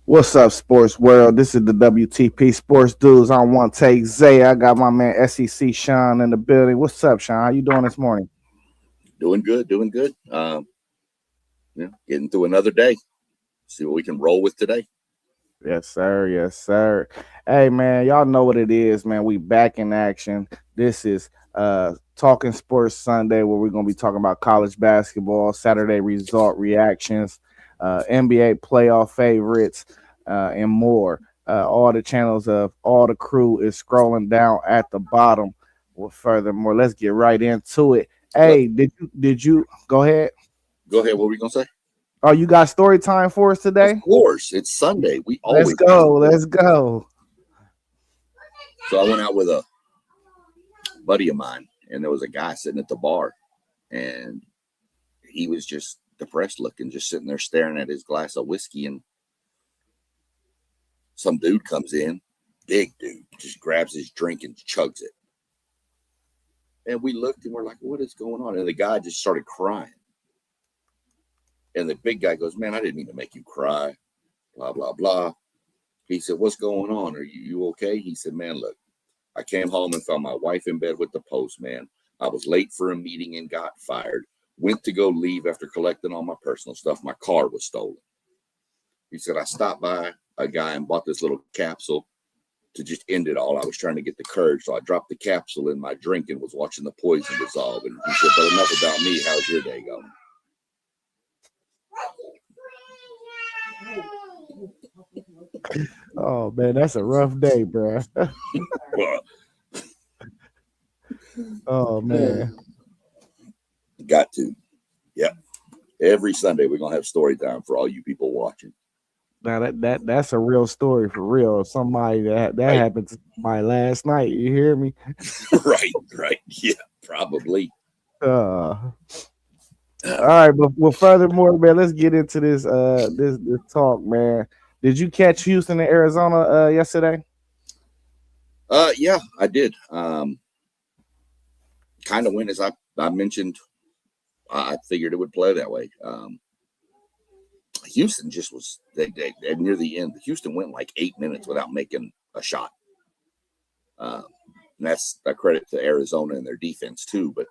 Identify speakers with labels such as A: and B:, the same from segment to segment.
A: What's up, sports world? This is the WTP Sports Dudes. I want to take Zay. I got my man SEC Sean in the building. What's up, Sean? How you doing this morning?
B: Doing good, doing good. Getting through another day. See what we can roll with today.
A: Yes, sir. Yes, sir. Hey, man, y'all know what it is, man. We back in action. This is Talking Sports Sunday, where we're gonna be talking about college basketball, Saturday result reactions, NBA playoff favorites, and more. All the channels of all the crew is scrolling down at the bottom. Well, furthermore, let's get right into it.
B: Look,
A: Hey, did you go ahead?
B: go ahead. What were we gonna say?
A: Oh, you got story time for us
B: Of
A: today?
B: course, it's Sunday. We
A: Let's
B: always got
A: go.
B: story.
A: Let's go.
B: So I went out with a buddy of mine, and there was a guy sitting at the bar, and he was just depressed looking, just sitting there staring at his glass of whiskey. And some dude comes in, big dude, just grabs his drink and chugs it. And we looked, and we're like, "What is going on?" And the guy just started crying. And the big guy goes, "Man, I didn't mean to make you cry." Blah blah blah. He said, "What's going on? Are you okay?" He said, "Man, look, I came home and found my wife in bed with the postman. I was late for a meeting and got fired. Went to go leave after collecting all my personal stuff. My car was stolen." He said, "I stopped by a guy and bought this little capsule to just end it all. I was trying to get the courage. So I dropped the capsule in my drink and was watching the poison dissolve." And he said, "But enough about me. How's your day going?"
A: Oh man, that's a rough day, bro.
B: Well,
A: Oh man.
B: got to. Yep. Every Sunday, we're going to have story time for all you people watching.
A: Now that's a real story for real. Somebody that
B: Right.
A: happened to my last night. You hear me?
B: Right. Right. Yeah. Probably.
A: All right, but well, furthermore, man, let's get into this talk, man. Did you catch Houston and Arizona yesterday?
B: Yeah, I did. Kind of went as I mentioned. I figured it would play that way. Houston just was they near the end. Houston went like 8 minutes without making a shot. Um, and that's a credit to Arizona and their defense too. But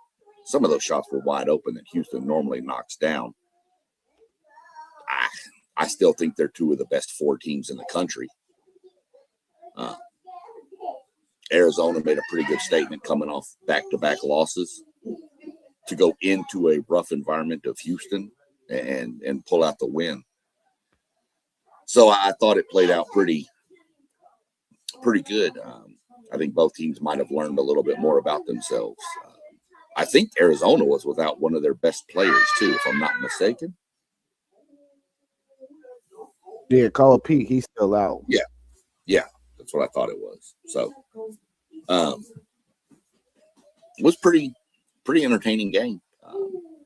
B: some of those shots were wide open that Houston normally knocks down. I, I still think they're two of the best four teams in the country. Uh, Arizona made a pretty good statement coming off back-to-back losses to go into a rough environment of Houston and pull out the win. So I thought it played out pretty good. I think both teams might have learned a little bit more about themselves. I think Arizona was without one of their best players too, if I'm not mistaken.
A: Yeah, Call of Pete, he's still out.
B: Yeah, yeah, that's what I thought it was. So um, it was pretty entertaining game.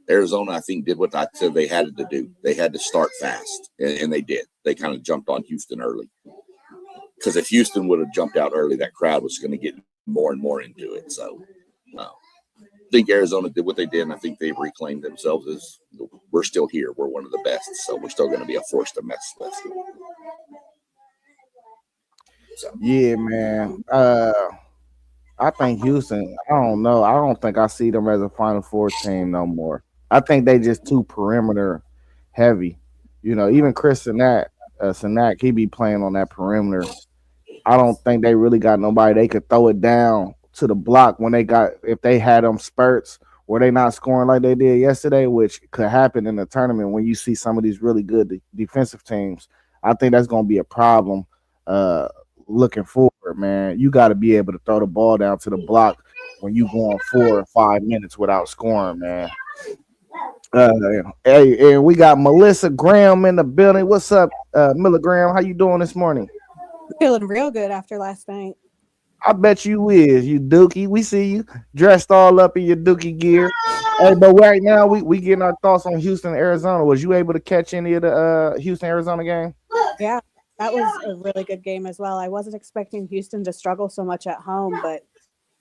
B: Arizona, I think, did what I said they had to do. They had to start fast, and they did. They kind of jumped on Houston early because if Houston would have jumped out early, that crowd was going to get more and more into it. So I think Arizona did what they did, and I think they've reclaimed themselves as we're still here. We're one of the best, so we're still going to be a force to mess with. So
A: Yeah, man. I think Houston. I don't know. I don't think I see them as a Final Four team no more. I think they just too perimeter heavy. You know, even Chris Sinak, he be playing on that perimeter. I don't think they really got nobody they could throw it down to the block when they got if they had them spurts where they not scoring like they did yesterday, which could happen in the tournament when you see some of these really good defensive teams. I think that's going to be a problem uh, looking forward, man. You got to be able to throw the ball down to the block when you going 4 or 5 minutes without scoring, man. Uh, hey, and we got Melissa Graham in the building. What's up, Miller Graham? How you doing this morning?
C: Feeling real good after last night.
A: I bet you is, you Dookie. We see you dressed all up in your Dookie gear. Hey, but right now we getting our thoughts on Houston, Arizona. Was you able to catch any of the Houston, Arizona game?
C: Yeah, that was a really good game as well. I wasn't expecting Houston to struggle so much at home, but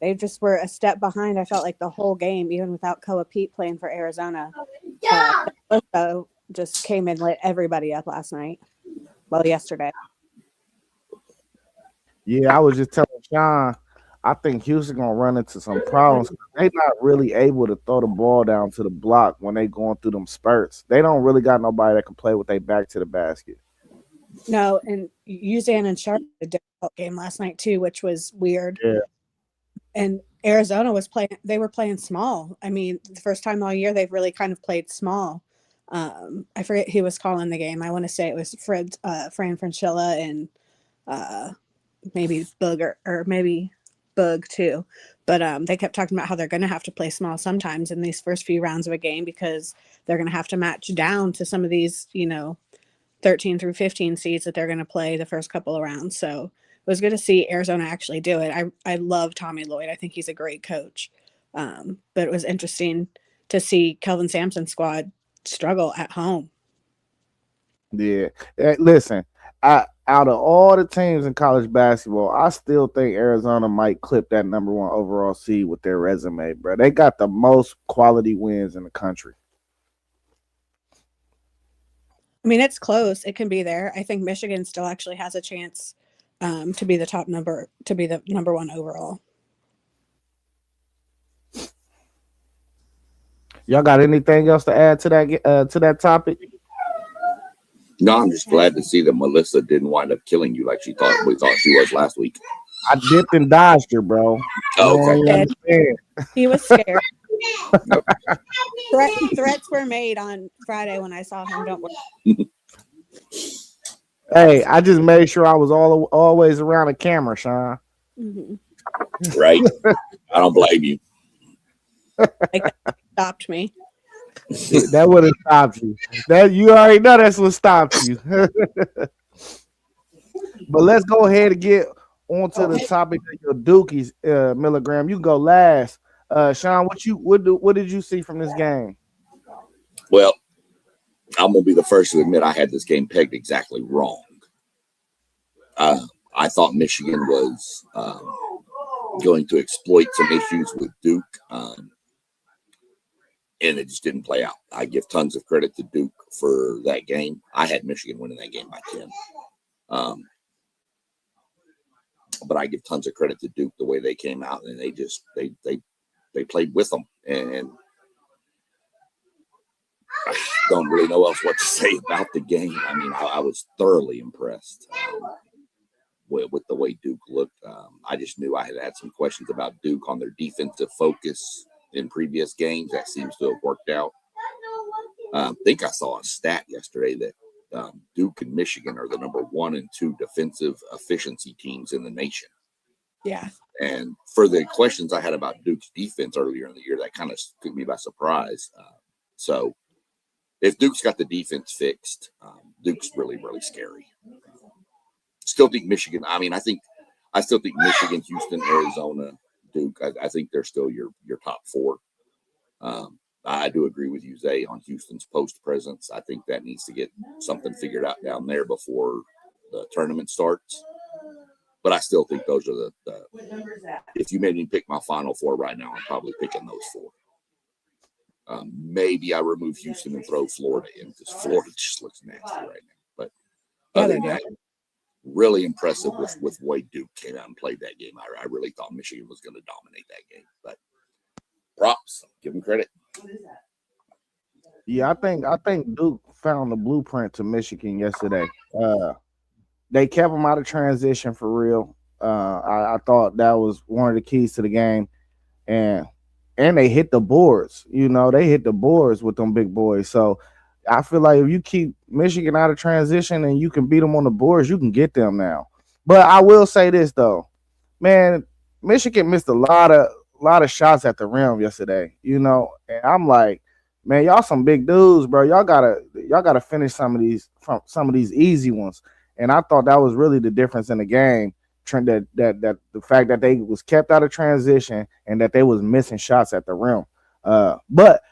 C: they just were a step behind. I felt like the whole game, even without Koa Pete playing for Arizona. Just came and lit everybody up last night. Well, yesterday.
A: Yeah, I was just telling Sean, I think Houston gonna run into some problems. They not really able to throw the ball down to the block when they going through them spurts. They don't really got nobody that can play with their back to the basket.
C: No, and Uzan and Sharp had a difficult game last night too, which was weird.
A: Yeah.
C: And Arizona was playing; they were playing small. I mean, the first time all year they've really kind of played small. I forget who was calling the game. I want to say it was Fran Francella and maybe Boog or maybe Boog too. But they kept talking about how they're going to have to play small sometimes in these first few rounds of a game because they're going to have to match down to some of these, 13 through 15 seeds that they're going to play the first couple of rounds. So it was good to see Arizona actually do it. I love Tommy Lloyd. I think he's a great coach. But it was interesting to see Kelvin Sampson's squad struggle at home.
A: Yeah. Listen, out of all the teams in college basketball, I still think Arizona might clip that number 1 overall seed with their resume, bro. They got the most quality wins in the country.
C: I mean, it's close. It can be there. I think Michigan still actually has a chance to be the number 1 overall.
A: Y'all got anything else to add to that topic?
B: No, I'm just glad to see that Melissa didn't wind up killing you like we thought she was last week.
A: I dipped and dodged her, bro.
B: Oh, okay.
C: He was scared. Threats were made on Friday when I saw him. Don't worry.
A: Hey, I just made sure I was always around the camera, Sean.
C: Mm-hmm.
B: Right. I don't blame you.
C: Stopped me.
A: That would have stopped you. That you already know that's what stopped you. But let's go ahead and get onto the topic of your Dookies, Milligram. You go last. Sean, what did you see from this game?
B: Well, I'm gonna be the first to admit I had this game pegged exactly wrong. I thought Michigan was going to exploit some issues with Duke, and it just didn't play out. I give tons of credit to Duke for that game. I had Michigan winning that game by 10. But I give tons of credit to Duke the way they came out, and they played with them, and I don't really know else what to say about the game. I mean, I was thoroughly impressed with the way Duke looked. I just knew I had some questions about Duke on their defensive focus in previous games. That seems to have worked out. I think I saw a stat yesterday that Duke and Michigan are the number 1 and 2 defensive efficiency teams in the nation.
C: Yeah.
B: And for the questions I had about Duke's defense earlier in the year, that kind of took me by surprise. So if Duke's got the defense fixed, Duke's really, really scary. Still think Michigan. I mean, I still think Michigan, Houston, Arizona, Duke. I think they're still your top 4. I do agree with you, Zay, on Houston's post presence. I think that needs to get something figured out down there before the tournament starts. But I still think those are the if you made me pick my final 4 right now, I'm probably picking those 4. Maybe I remove Houston and throw Florida in because Florida just looks nasty right now. But other than that, really impressive with the way Duke came out and played that game. I really thought Michigan was going to dominate that game. But props, give them credit.
A: Yeah, I think Duke found the blueprint to Michigan yesterday. They kept them out of transition for real. I thought that was one of the keys to the game, and they hit the boards. They hit the boards with them big boys. So I feel like if you keep Michigan out of transition and you can beat them on the boards, you can get them now. But I will say this though, man, Michigan missed a lot of shots at the rim yesterday. And I'm like, man, y'all some big dudes, bro. Y'all gotta finish some of these easy ones. And I thought that was really the difference in the game. That the fact that they was kept out of transition and that they was missing shots at the rim. But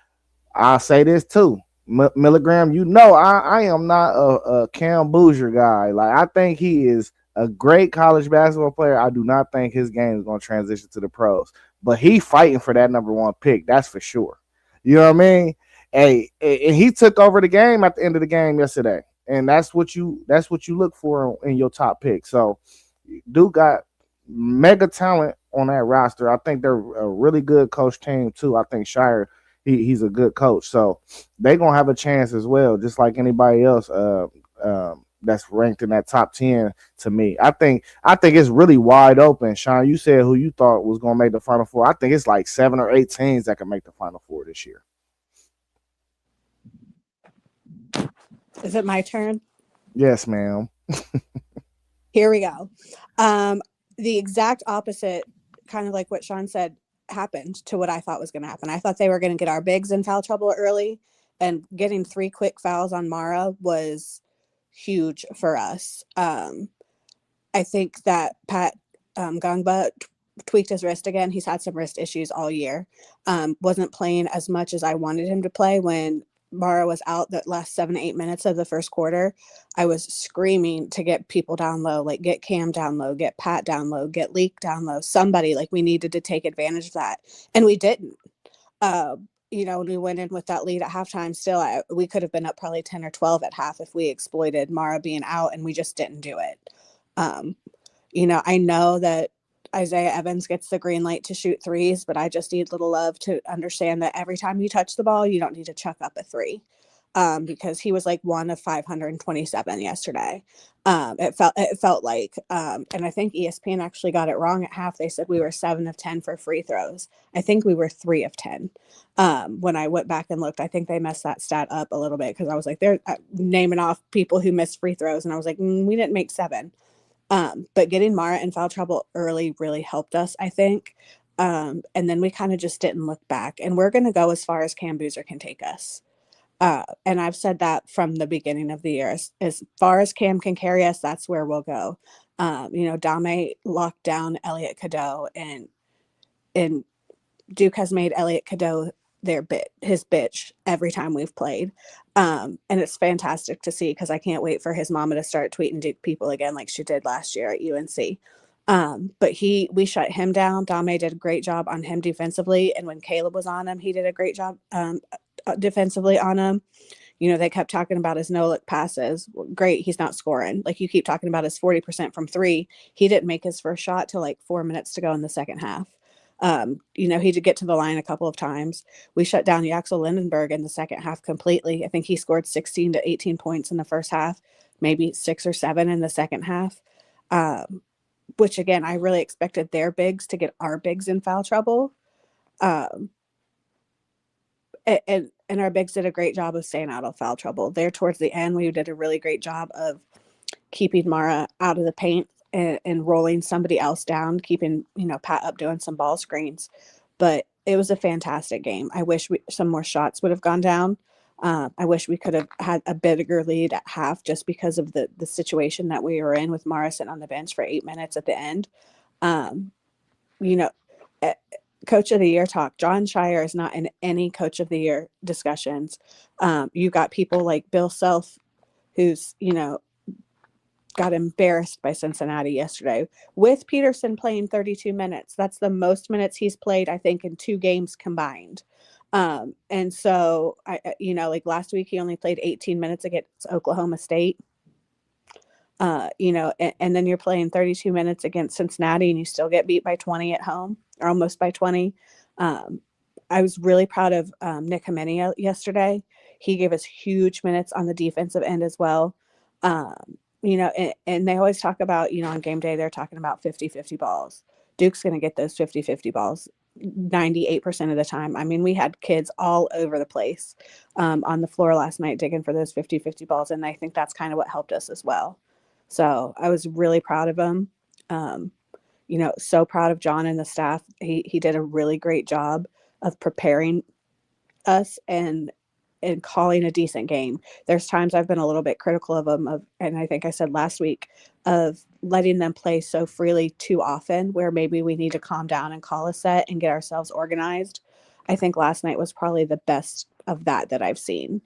A: I'll say this too, Milligram. I am not a Cam Boozer guy. Like I think he is a great college basketball player. I do not think his game is going to transition to the pros. But he fighting for that number 1 pick. That's for sure. You know what I mean? Hey, and he took over the game at the end of the game yesterday. and that's what you look for in your top pick. So Duke got mega talent on that roster. I think they're a really good coach team too. I think Shire, he's a good coach, so they're gonna have a chance as well, just like anybody else. That's ranked in that top 10 to me. I think it's really wide open. Sean, you said who you thought was gonna make the Final Four. I think it's like 7 or 8 teams that can make the Final Four this year.
C: Is it my turn?
A: Yes, ma'am.
C: Here we go. The exact opposite, kind of like what Sean said, happened to what I thought was going to happen. I thought they were going to get our bigs in foul trouble early, and getting 3 quick fouls on Mara was huge for us. I think that Pat Gangba tweaked his wrist again. He's had some wrist issues all year. Wasn't playing as much as I wanted him to play when Mara was out the last 7 to 8 minutes of the first quarter. I was screaming to get people down low, like get Cam down low, get Pat down low, get Leak down low, somebody. Like we needed to take advantage of that. And we didn't. When we went in with that lead at halftime, still, we could have been up probably 10 or 12 at half if we exploited Mara being out, and we just didn't do it. I know that Isaiah Evans gets the green light to shoot threes, but I just need Little Love to understand that every time you touch the ball, you don't need to chuck up a 3, because he was like 1 of 527 yesterday. It felt like, and I think ESPN actually got it wrong at half. They said we were 7 of 10 for free throws. I think we were 3 of 10. When I went back and looked, I think they messed that stat up a little bit, because I was like, they're naming off people who missed free throws, and I was like, we didn't make 7. But getting Mara in foul trouble early really helped us, I think. And then we kind of just didn't look back. And we're going to go as far as Cam Boozer can take us. And I've said that from the beginning of the year. As far as Cam can carry us, that's where we'll go. Dame locked down Elliot Cadeau, and Duke has made Elliot Cadeau his bitch every time we've played. And it's fantastic to see, because I can't wait for his mama to start tweeting Duke people again like she did last year at UNC. But we shut him down. Dame did a great job on him defensively, and when Caleb was on him, he did a great job defensively on him. They kept talking about his no-look passes. Great, he's not scoring. Like, you keep talking about his 40% from 3. He didn't make his first shot till like 4 minutes to go in the second half. He did get to the line a couple of times. We shut down Yaxel Lindenberg in the second half completely. I think he scored 16 to 18 points in the first half, maybe 6 or 7 in the second half. Which again, I really expected their bigs to get our bigs in foul trouble. And our bigs did a great job of staying out of foul trouble. There towards the end, we did a really great job of keeping Mara out of the paint and rolling somebody else down, keeping, Pat up doing some ball screens. But it was a fantastic game. I wish some more shots would have gone down. I wish we could have had a bigger lead at half, just because of the situation that we were in with Morrison on the bench for 8 minutes at the end. Coach of the Year talk, John Shire is not in any Coach of the Year discussions. You got people like Bill Self, who's, got embarrassed by Cincinnati yesterday, with Peterson playing 32 minutes. That's the most minutes he's played, I think, in 2 games combined. And so, like last week, he only played 18 minutes against Oklahoma State. And then you're playing 32 minutes against Cincinnati, and you still get beat by 20 at home, or almost by 20. I was really proud of Nick Jimenez yesterday. He gave us huge minutes on the defensive end as well. And they always talk about, on game day, they're talking about 50-50 balls. Duke's going to get those 50-50 balls 98% of the time. I mean, we had kids all over the place on the floor last night digging for those 50-50 balls, and I think that's kind of what helped us as well. So I was really proud of him. So proud of John and the staff. He did a really great job of preparing us and calling a decent game. There's times I've been a little bit critical of them, and I think I said last week, of letting them play so freely too often, where maybe we need to calm down and call a set and get ourselves organized. I think last night was probably the best of that I've seen.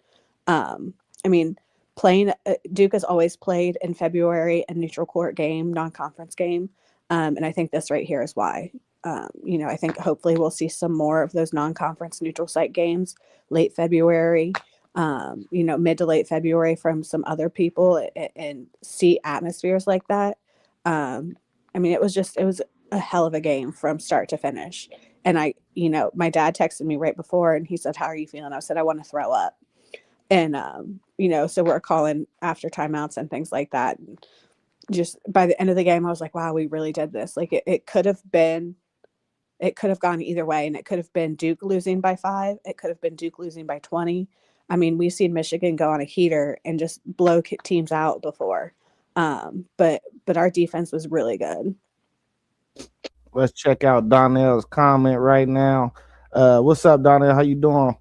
C: Playing Duke has always played in February a neutral court game, non-conference game. And I think this right here is why. I think hopefully we'll see some more of those non-conference neutral site games late February. mid to late February from some other people and see atmospheres like that. It was a hell of a game from start to finish. And my dad texted me right before and he said, "How are you feeling?" I said, "I want to throw up." And, so we're calling after timeouts and things like that. And just by the end of the game, I was like, wow, we really did this. Like it could have gone either way. And it could have been Duke losing by 5. It could have been Duke losing by 20. We've seen Michigan go on a heater and just blow teams out before. But our defense was really good.
A: Let's check out Donnell's comment right now. What's up, Donnell? How you doing?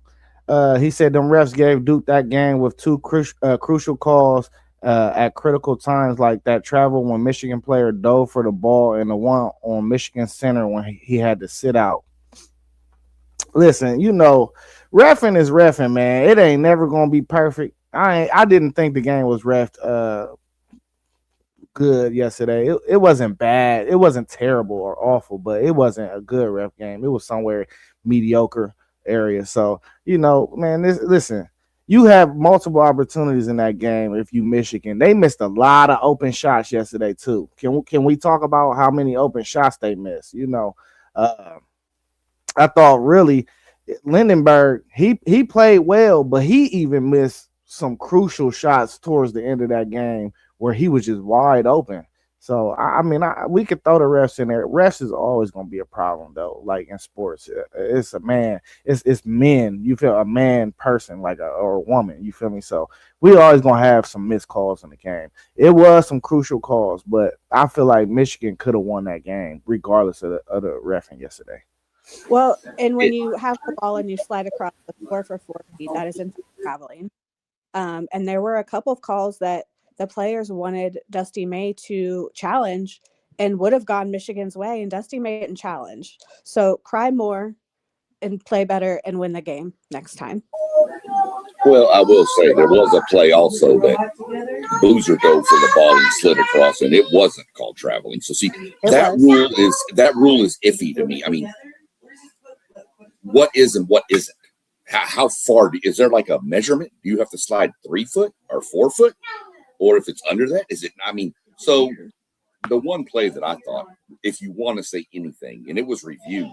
A: He said them refs gave Duke that game with 2 crucial calls at critical times, like that travel when Michigan player dove for the ball and the one on Michigan center when he had to sit out. Listen, reffing is reffing, man. It ain't never gonna be perfect. I didn't think the game was reffed good yesterday. It wasn't bad. It wasn't terrible or awful, but it wasn't a good ref game. It was somewhere mediocre area. So, man, listen, you have multiple opportunities in that game. If you Michigan, they missed a lot of open shots yesterday too. Can we talk about how many open shots they missed? I thought really Lindenberg, he played well, but he even missed some crucial shots towards the end of that game where he was just wide open. So, we could throw the refs in there. Refs is always going to be a problem, though, like in sports. It's a man. It's men. You feel a man person, or a woman. You feel me? So, we always going to have some missed calls in the game. It was some crucial calls, but I feel like Michigan could have won that game regardless of the reffing yesterday.
C: Well, and when you have the ball and you slide across the floor for 4 feet, that is in traveling. And there were a couple of calls that the players wanted Dusty May to challenge and would have gone Michigan's way, and Dusty May didn't challenge. So cry more and play better and win the game next time.
B: Well, I will say there was a play also that Boozer dove for the ball and slid across, and it wasn't called traveling. So see, that rule is iffy to me. What is and what isn't? How far is there like a measurement? Do you have to slide 3 foot or 4 foot? Or if it's under that, is it? So the one play that I thought, if you want to say anything, and it was reviewed,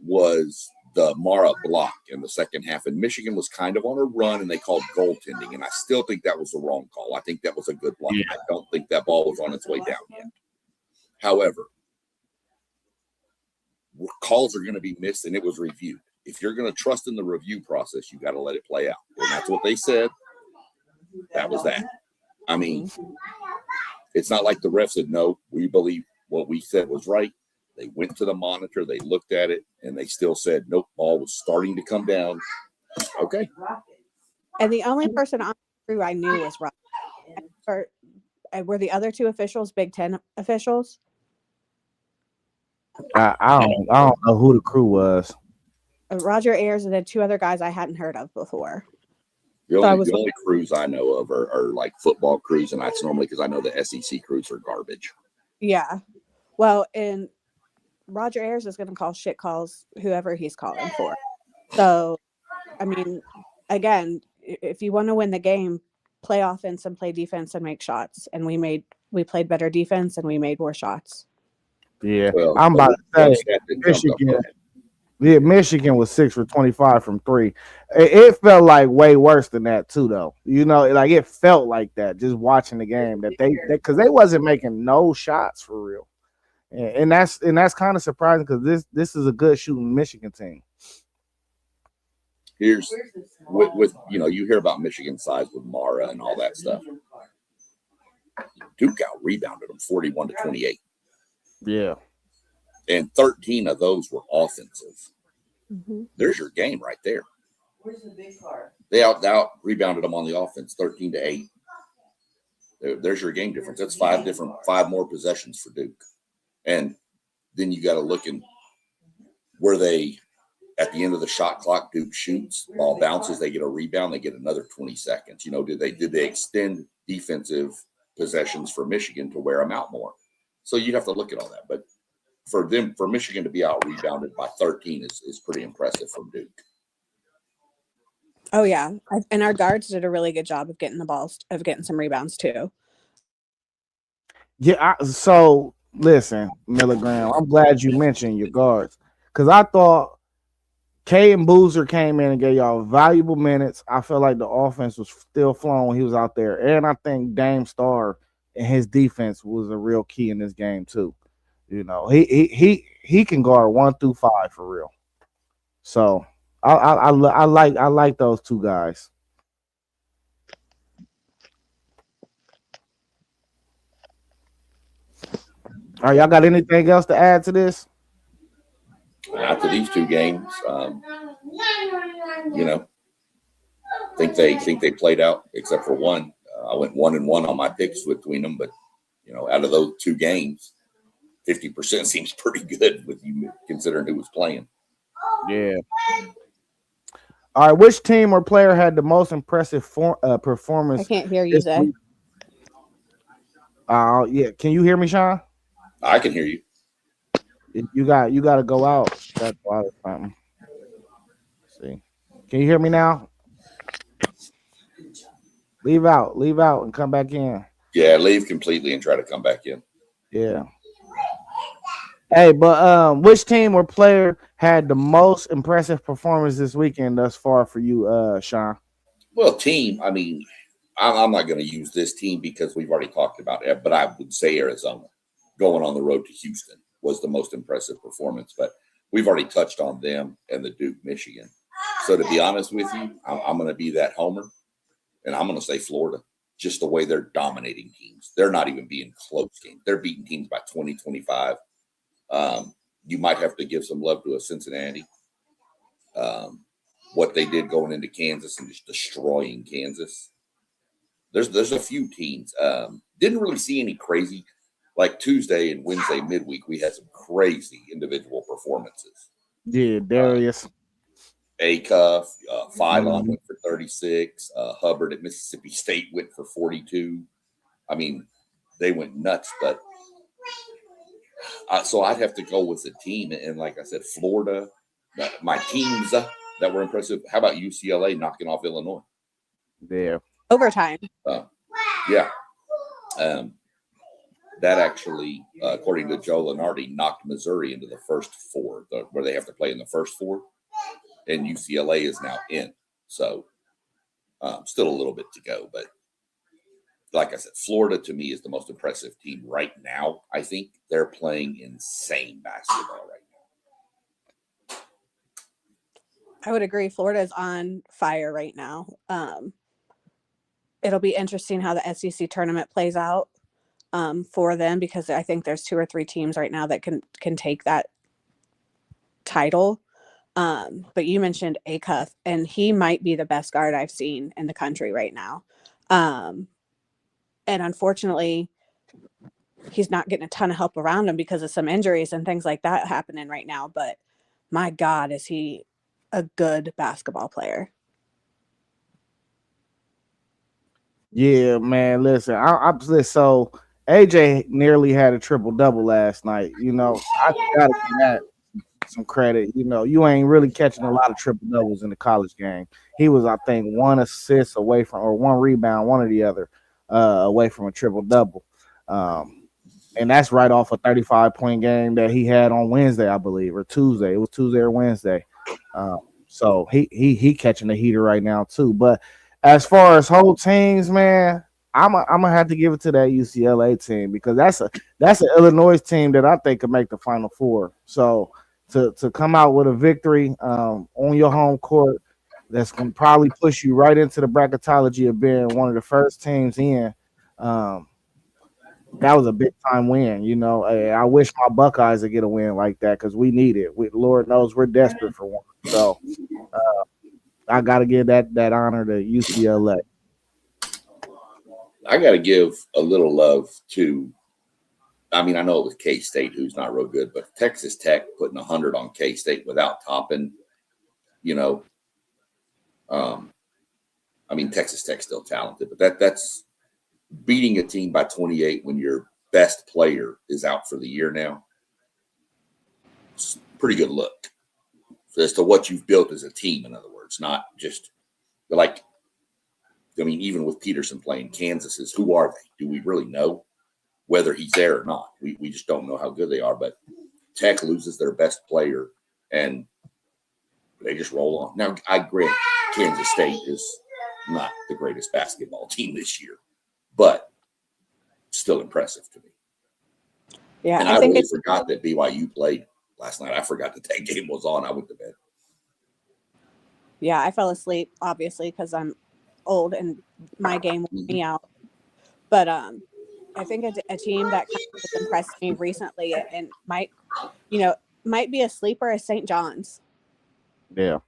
B: was the Mara block in the second half. And Michigan was kind of on a run, and they called goaltending. And I still think that was the wrong call. I think that was a good block. Yeah. I don't think that ball was on its way down yet. However, calls are going to be missed, and it was reviewed. If you're going to trust in the review process, you got to let it play out. And that's what they said. That was that. It's not like the refs said, no, we believe what we said was right. They went to the monitor, they looked at it, and they still said, nope, ball was starting to come down. Okay.
C: And the only person on the crew I knew was Roger. Were the other 2 officials Big Ten officials?
A: I don't know who the crew was.
C: Roger Ayers and then 2 other guys I hadn't heard of before.
B: The only crews I know of are like football crews, and that's normally because I know the SEC crews are garbage.
C: Yeah. Well, and Roger Ayers is going to call shit calls whoever he's calling for. So, again, if you want to win the game, play offense and play defense and make shots. And we played better defense and we made more shots.
A: Yeah, well, I'm about to say Michigan. Yeah, Michigan was 6 for 25 from 3. It felt like way worse than that too, though. It felt like that just watching the game that they because they wasn't making no shots for real, and that's kind of surprising because this is a good shooting Michigan team.
B: Here's with you hear about Michigan size with Mara and all that stuff. Duke out rebounded them 41-28.
A: Yeah.
B: And 13 of those were offensive.
C: Mm-hmm.
B: There's your game right there. Where's the big part? They out rebounded them on the offense 13-8. There's your game difference. That's 5 more possessions for Duke. And then you got to look in where they at the end of the shot clock, Duke shoots, ball bounces, they get a rebound, they get another 20 seconds. Did they extend defensive possessions for Michigan to wear them out more? So you'd have to look at all that. But for Michigan to be out rebounded by 13 is pretty impressive from Duke.
C: Oh yeah, and our guards did a really good job of getting the balls, of getting some rebounds too.
A: Yeah. So listen, Milligram. I'm glad you mentioned your guards because I thought K and Boozer came in and gave y'all valuable minutes. I felt like the offense was still flowing when he was out there, and I think Dame Star and his defense was a real key in this game too. You know, he can guard 1 through 5 for real. So I like those two guys. All right, y'all got anything else to add to this?
B: After these two games, you know, think they played out except for one. I went 1-1 on my picks between them, but out of those two games, 50% seems pretty good with you considering who was playing.
A: Yeah. All right, which team or player had the most impressive
C: I
A: performance
C: can't hear you,
A: this
C: Zay.
A: week? Yeah. Can you hear me, Sean?
B: I can hear you.
A: You got to go out. That's why or something. See, can you hear me now? Leave out, and come back in.
B: Yeah, leave completely and try to come back in.
A: Yeah. Hey, but which team or player had the most impressive performance this weekend thus far for you, Sean?
B: Well, team, I mean, I'm not going to use this team because we've already talked about it, but I would say Arizona going on the road to Houston was the most impressive performance. But we've already touched on them and the Duke, Michigan. So to be honest with you, I'm going to be that homer, and I'm going to say Florida. Just the way they're dominating teams. They're not even being close games. They're beating teams by 20, 25. You might have to give some love to a Cincinnati. What they did going into Kansas and just destroying Kansas. There's a few teams. Didn't really see any crazy. Like Tuesday and Wednesday midweek, we had some crazy individual performances.
A: Yeah, Darius.
B: Acuff, Phylon went for 36. Hubbard at Mississippi State went for 42. I mean, they went nuts. But so I'd have to go with the team. And like I said, Florida, my teams that were impressive. How about UCLA knocking off Illinois?
A: Yeah.
C: Overtime.
B: Yeah. That actually, according to Joe Lunardi, knocked Missouri into the first four, where they have to play in the first four. And UCLA is now in. So still a little bit to go. But like I said, Florida to me is the most impressive team right now. I think they're playing insane basketball right now.
C: I would agree. Florida's on fire right now. It'll be interesting how the SEC tournament plays out for them, because I think there's 2 or 3 teams right now that can take that title. But you mentioned Acuff, and he might be the best guard I've seen in the country right now. And unfortunately, he's not getting a ton of help around him because of some injuries and things like that happening right now. But my God, is he a good basketball player?
A: Yeah, man. Listen, so AJ nearly had a triple double last night. I gotta give that some credit. You ain't really catching a lot of triple doubles in the college game. He was, I think, 1 assist away from, or 1 rebound, one or the other, away from a triple double. And that's right off a 35-point game that he had on Wednesday, I believe, or Tuesday. It was Tuesday or Wednesday. So he catching the heater right now too. But as far as whole teams, man, I'm gonna have to give it to that UCLA team, because that's an Illinois team that I think could make the Final Four. So to come out with a victory on your home court, that's gonna probably push you right into the bracketology of being one of the first teams in. That was a big time win. I wish my Buckeyes would get a win like that, because we need it. Lord knows we're desperate for one. So I got to give that honor to UCLA.
B: I got to give a little love to, I mean, I know it was K-State, who's not real good, but Texas Tech putting 100 on K-State without Toppin, I mean, Texas Tech's still talented, but that's beating a team by 28 when your best player is out for the year now. It's a pretty good look as to what you've built as a team, in other words, not just like, I mean, even with Peterson playing, Kansas is, who are they? Do we really know whether he's there or not? We just don't know how good they are. But Tech loses their best player, and they just roll on. Now, I grant Kansas State is not the greatest basketball team this year, but still impressive to me.
C: Yeah,
B: and
C: I
B: I
C: think
B: really
C: it's
B: forgot that BYU played last night. I forgot that game was on. I went to bed.
C: yeah. I fell asleep obviously because I'm old and my game wore me out. But I think a team that kind of has impressed me recently and might be a sleeper is St. John's.
A: Yeah.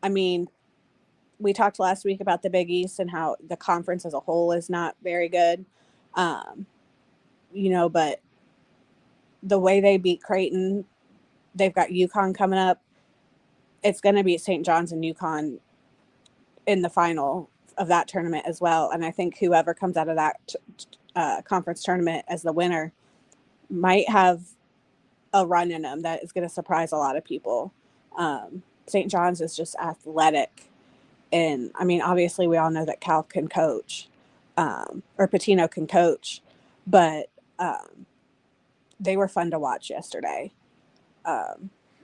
C: I mean, we talked last week about the Big East and how the conference as a whole is not very good. But the way they beat Creighton, they've got UConn coming up. It's going to be St. John's and UConn in the final of that tournament as well. And I think whoever comes out of that conference tournament as the winner might have a run in them that is going to surprise a lot of people. St. John's is just athletic. And I mean, obviously we all know that Cal can coach, or Patino can coach, but they were fun to watch yesterday.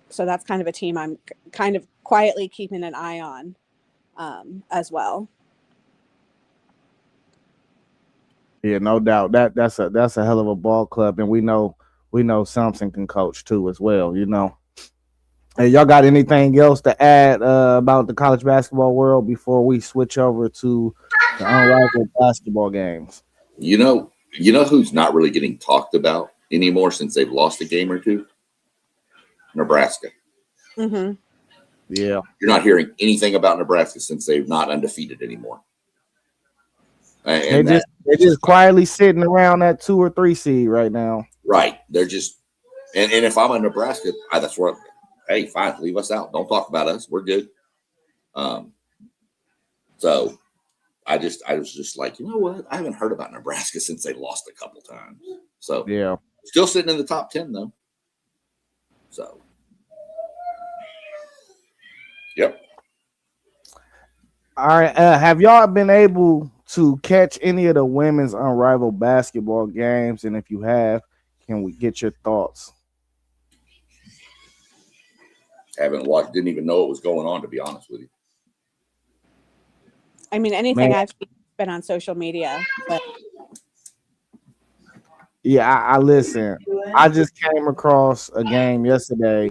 C: So that's kind of a team I'm kind of quietly keeping an eye on as well.
A: Yeah, no doubt. That's a hell of a ball club, and we know Samson can coach too as well. Hey, y'all got anything else to add about the college basketball world before we switch over to the unrivaled basketball games?
B: You know who's not really getting talked about anymore since they've lost a game or two? Nebraska.
C: Mm-hmm.
A: Yeah.
B: You're not hearing anything about Nebraska since they're not undefeated anymore. And
A: they're just quietly sitting around that 2 or 3 seed right now.
B: Right. They're just, and if I'm a Nebraska, that's where, hey, fine, leave us out. Don't talk about us. We're good. So I was just like, you know what? I haven't heard about Nebraska since they lost a couple times. So
A: yeah,
B: still sitting in the top 10 though. So, yep.
A: All right. Have y'all been able to catch any of the women's unrivaled basketball games? And if you have, can we get your thoughts?
B: Haven't watched, didn't even know what was going on, to be honest with you.
C: I mean, anything I've seen has been on social media, but
A: yeah, I listen. I just came across a game yesterday,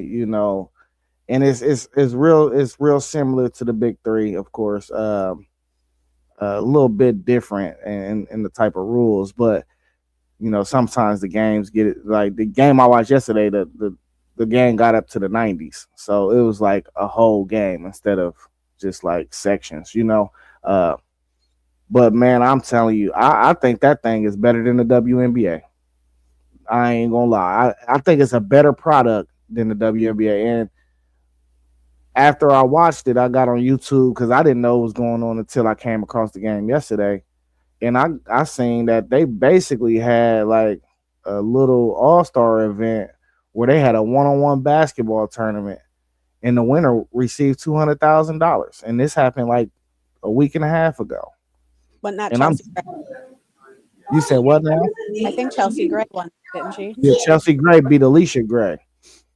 A: and it's real similar to the Big Three, of course. A little bit different in the type of rules, but sometimes the games get it. Like the game I watched yesterday, the game got up to the 90s, so it was like a whole game instead of just like sections, But man, I'm telling you, I think that thing is better than the WNBA. I ain't gonna lie. I think it's a better product than the WNBA. And after I watched it, I got on YouTube because I didn't know what was going on until I came across the game yesterday. And I seen that they basically had like a little all-star event where they had a one-on-one basketball tournament and the winner received $200,000. And this happened like a week and a half ago.
C: But not Chelsea Gray.
A: You said what now?
C: I think Chelsea Gray won, didn't she?
A: Yeah, Chelsea Gray beat Alicia Gray.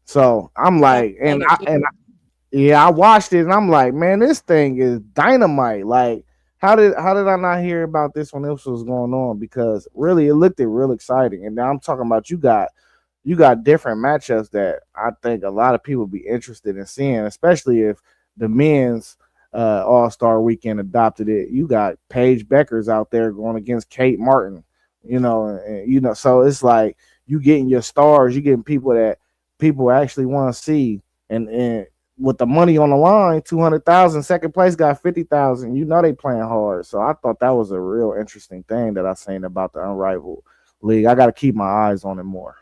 A: So I'm like, I watched it and I'm like, man, this thing is dynamite. Like, how did I not hear about this when this was going on? Because really, it looked real exciting. And now I'm talking about you got different matchups that I think a lot of people be interested in seeing, especially if the men's All-Star Weekend adopted it. You got Paige Beckers out there going against Kate Martin, so it's like you getting your stars, you getting people that people actually want to see, and with the money on the line, 200,000, second place got 50,000. They playing hard. So I thought that was a real interesting thing that I seen about the Unrivaled League. I got to keep my eyes on it more.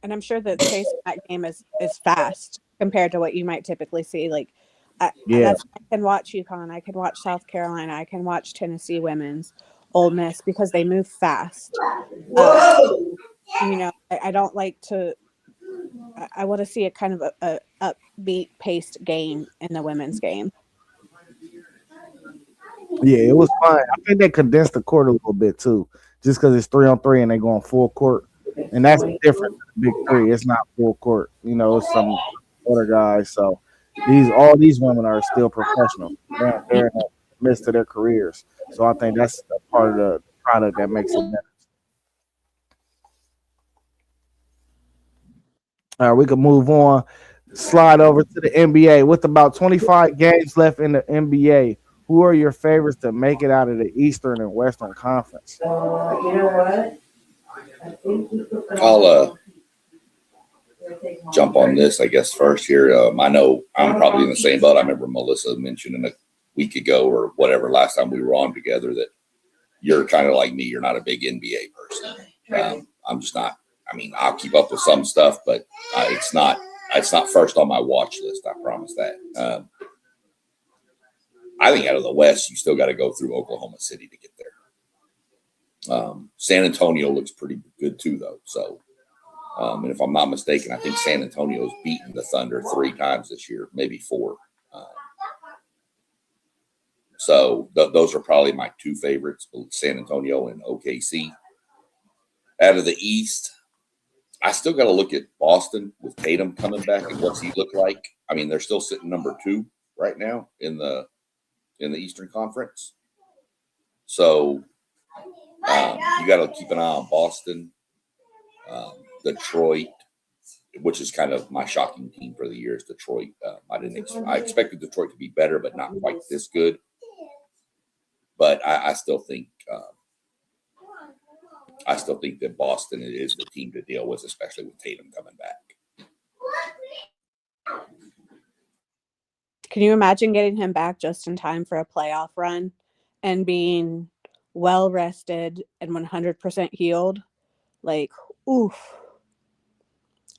C: And I'm sure that the pace of that game is fast compared to what you might typically see. Like, I can watch UConn, I can watch South Carolina, I can watch Tennessee women's, Ole Miss, because they move fast. I don't like to I want to see a kind of a upbeat paced game in the women's game.
A: Yeah, it was fun. I think they condensed the court a little bit too, just because it's 3-on-3 and they go on full court, and that's different than the big three. It's not full court, it's some other guys. So all these women are still professional. They're in the midst of their careers. So I think that's a part of the product that makes it better. All right, we can move on. Slide over to the NBA. With about 25 games left in the NBA, who are your favorites to make it out of the Eastern and Western Conference?
B: I'll jump on this, I guess, first here. I know I'm probably in the same boat. I remember Melissa mentioning a week ago or whatever, last time we were on together, that you're kind of like me. You're not a big NBA person. I'm just not. I mean, I'll keep up with some stuff, but it's not first on my watch list. I promise that. I think out of the West, you still got to go through Oklahoma City to get there. San Antonio looks pretty good too, though. So, and if I'm not mistaken, I think San Antonio's beaten the Thunder 3 times this year, maybe 4. So those are probably my 2 favorites, San Antonio and OKC. Out of the East, I still got to look at Boston with Tatum coming back and what's he look like. I mean, they're still sitting number 2 right now in the Eastern Conference. So you got to keep an eye on Boston, Detroit, which is kind of my shocking team for the year is Detroit. I expected Detroit to be better, but not quite this good. But I still think that Boston is the team to deal with, especially with Tatum coming back.
C: Can you imagine getting him back just in time for a playoff run and being well rested and 100% healed? Like, oof.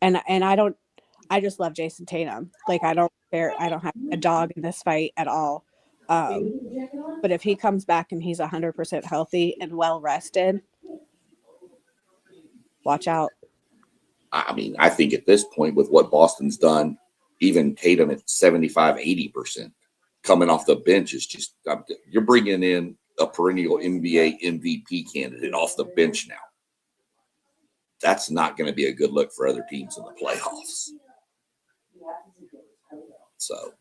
C: And I just love Jason Tatum. Like, I don't have a dog in this fight at all. But if he comes back and he's 100% healthy and well rested, watch out.
B: I mean, I think at this point with what Boston's done, even Tatum at 75, 80% coming off the bench is just, you're bringing in a perennial NBA MVP candidate off the bench now. That's not going to be a good look for other teams in the playoffs. So.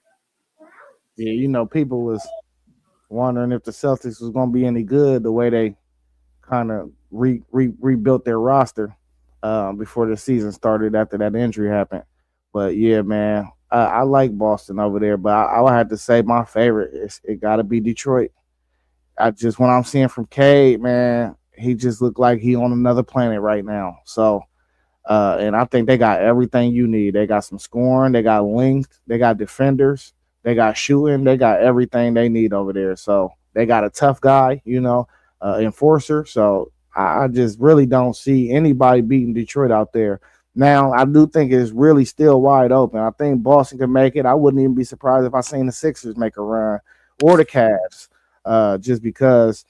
A: Yeah, people was wondering if the Celtics was going to be any good the way they kind of rebuilt their roster before the season started after that injury happened. But yeah, man, I like Boston over there, but I would have to say my favorite it got to be Detroit. What I'm seeing from Cade, man, he just looked like he on another planet right now. So, and I think they got everything you need. They got some scoring, they got length, they got defenders, they got shooting, they got everything they need over there. So they got a tough guy, enforcer. So I just really don't see anybody beating Detroit out there. Now, I do think it's really still wide open. I think Boston can make it. I wouldn't even be surprised if I seen the Sixers make a run or the Cavs, just because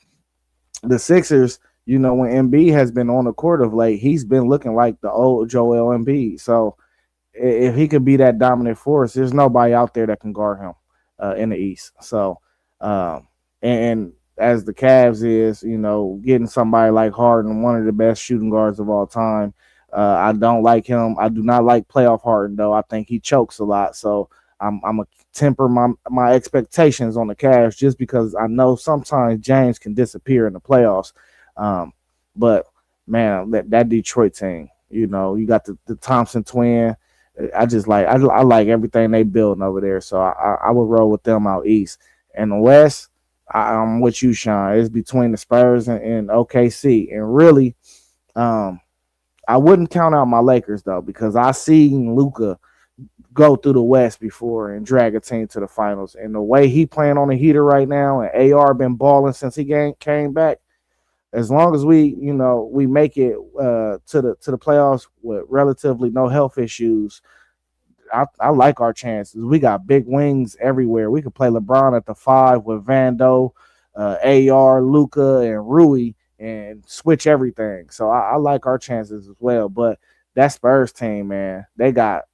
A: the Sixers, when Embiid has been on the court of late, he's been looking like the old Joel Embiid. So if he could be that dominant force, there's nobody out there that can guard him in the East. So, and as the Cavs is, getting somebody like Harden, one of the best shooting guards of all time. I don't like him. I do not like playoff Harden, though. I think he chokes a lot. So I'm going to temper my expectations on the Cavs just because I know sometimes James can disappear in the playoffs. But, man, that Detroit team, you got the Thompson twin. I like everything they building over there. So I would roll with them out east. And the West, I'm with you, Sean. It's between the Spurs and OKC. And really, I wouldn't count out my Lakers, though, because I seen Luka go through the West before and drag a team to the finals. And the way he playing on the heater right now, and AR been balling since he came back, as long as we make it to the playoffs with relatively no health issues, I like our chances. We got big wings everywhere. We could play LeBron at the 5 with Vando, AR, Luka, and Rui, and switch everything. So I like our chances as well. But that Spurs team, man, they got.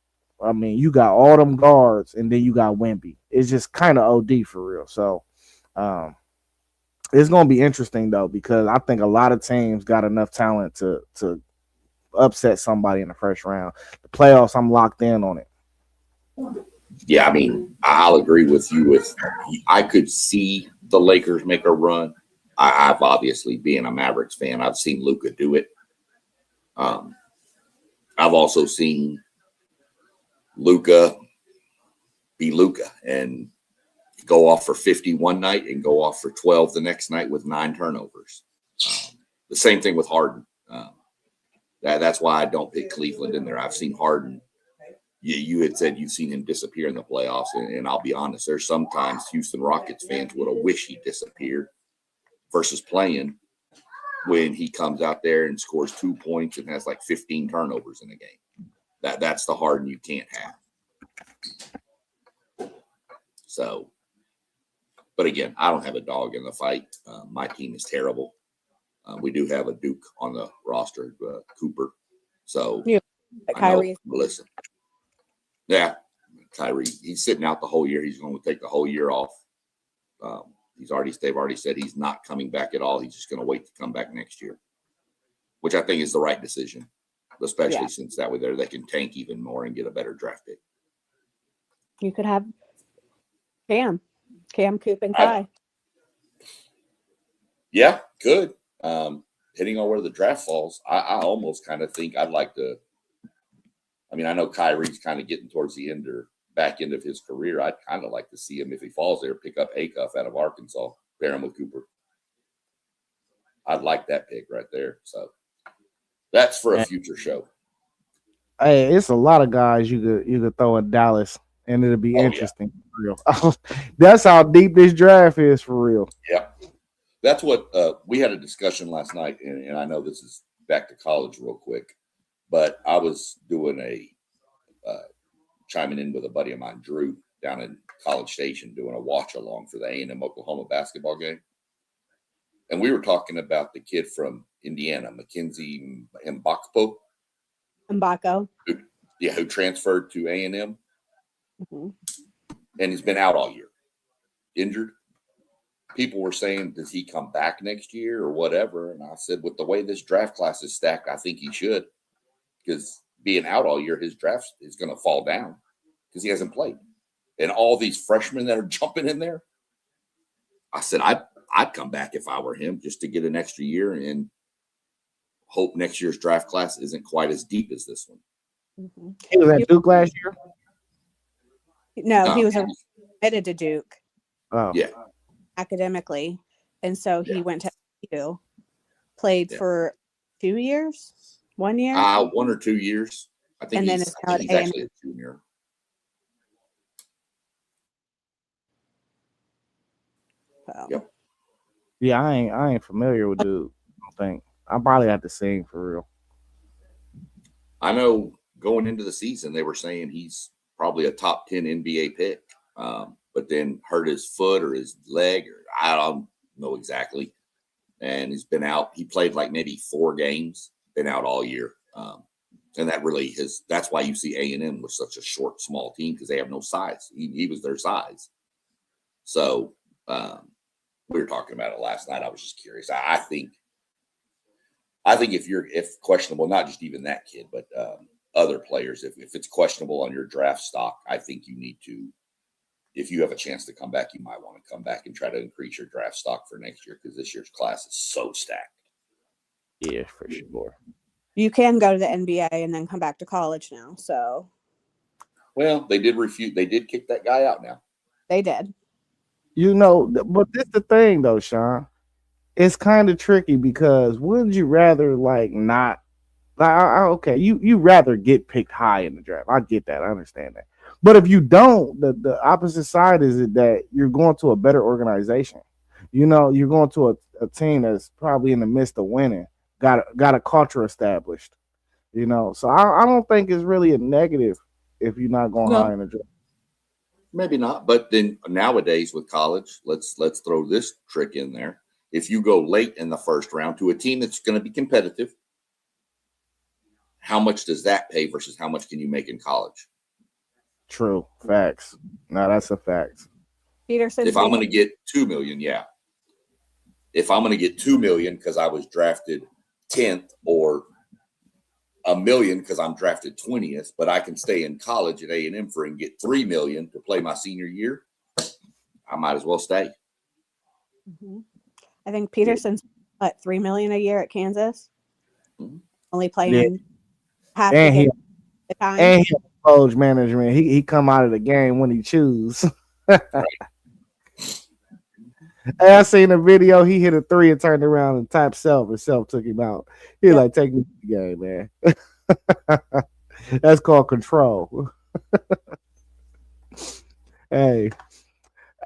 A: I mean, you got all them guards, and then you got Wemby. It's just kind of OD for real. So, it's gonna be interesting though because I think a lot of teams got enough talent to upset somebody in the first round. The playoffs, I'm locked in on it.
B: Yeah, I mean, I'll agree with you. I could see the Lakers make a run. I've obviously, being a Mavericks fan, I've seen Luka do it. I've also seen Luka be Luka and go off for 50 one night and go off for 12 the next night with 9 turnovers. The same thing with Harden. That's why I don't pick Cleveland in there. I've seen Harden. You had said you've seen him disappear in the playoffs, and I'll be honest, there's sometimes Houston Rockets fans would have wished he disappeared versus playing when he comes out there and scores 2 points and has like 15 turnovers in a game. That's the Harden you can't have. So, but again, I don't have a dog in the fight. My team is terrible. We do have a Duke on the roster, Cooper. So,
C: Yeah, Kyrie.
B: Listen. Yeah, Kyrie. He's sitting out the whole year. He's going to take the whole year off. They've already said he's not coming back at all. He's just going to wait to come back next year, which I think is the right decision, especially since that way they can tank even more and get a better draft pick.
C: You could have Cam, Coop, and Kai.
B: Yeah, could. Depending on where the draft falls, I almost kind of think I'd like to. I mean, I know Kyrie's kind of getting towards the end or back end of his career. I'd kind of like to see him, if he falls there, pick up Acuff out of Arkansas, pair him with Cooper. I'd like that pick right there. So that's for a future show.
A: Hey, it's a lot of guys you could throw in Dallas, and it'll be interesting. Yeah. For real. That's how deep this draft is for real.
B: Yeah. That's what we had a discussion last night, and I know this is back to college real quick. But I was doing chiming in with a buddy of mine, Drew, down in College Station, doing a watch along for the A&M Oklahoma basketball game. And we were talking about the kid from Indiana, Mackenzie Mbako. Who transferred to A&M.
C: Mm-hmm.
B: And he's been out all year, injured. People were saying, does he come back next year or whatever? And I said, with the way this draft class is stacked, I think he should. Because being out all year, his draft is going to fall down because he hasn't played. And all these freshmen that are jumping in there, I said, I'd come back if I were him just to get an extra year and hope next year's draft class isn't quite as deep as this one.
C: Mm-hmm.
A: He was at Duke last year?
C: No, he was admitted to Duke.
A: Oh.
B: Yeah.
C: Academically. And so he went to SU, played for 2 years. 1 year?
B: 1 or 2 years. I think he's actually a junior.
C: So.
B: Yep.
A: Yeah, I ain't familiar with Duke. I don't think. I probably have to sing for real.
B: I know going into the season they were saying he's probably a top 10 NBA pick, but then hurt his foot or his leg, or I don't know exactly. And he's been out. He played like maybe 4 games. Been out all year, and that's why you see A&M was such a short, small team because they have no size. He was their size. So we were talking about it last night. I was just curious. I think if questionable, not just even that kid, but other players, if it's questionable on your draft stock, I think you need to. If you have a chance to come back, you might want to come back and try to increase your draft stock for next year because this year's class is so stacked.
A: Yeah, for sure.
C: You can go to the NBA and then come back to college now. So,
B: well, they did refute. They did kick that guy out now.
C: They did.
A: But this the thing though, Sean. It's kind of tricky because wouldn't you rather not? Okay, you rather get picked high in the draft. I get that. I understand that. But if you don't, the opposite side is that you're going to a better organization. You're going to a team that's probably in the midst of winning. Got a culture established, So I don't think it's really a negative if you're not going high in the draft.
B: Maybe not, but then nowadays with college, let's throw this trick in there. If you go late in the first round to a team that's going to be competitive, how much does that pay versus how much can you make in college?
A: True. Facts. No, that's a fact.
C: Peterson.
B: If I'm going to get 2 million, yeah. If I'm going to get 2 million because I was drafted 10th, or a million because I'm drafted 20th, but I can stay in college at A&M for and get 3 million to play my senior year, I might as well stay.
C: Mm-hmm. I think Peterson's at $3 million a year at Kansas. Mm-hmm. Only playing half the time.
A: And he coach management. He come out of the game when he choose. Right. Hey, I seen a video. He hit a 3 and turned around and tapped Self, and Self took him out. He like, take me to the game, man. That's called control. Hey.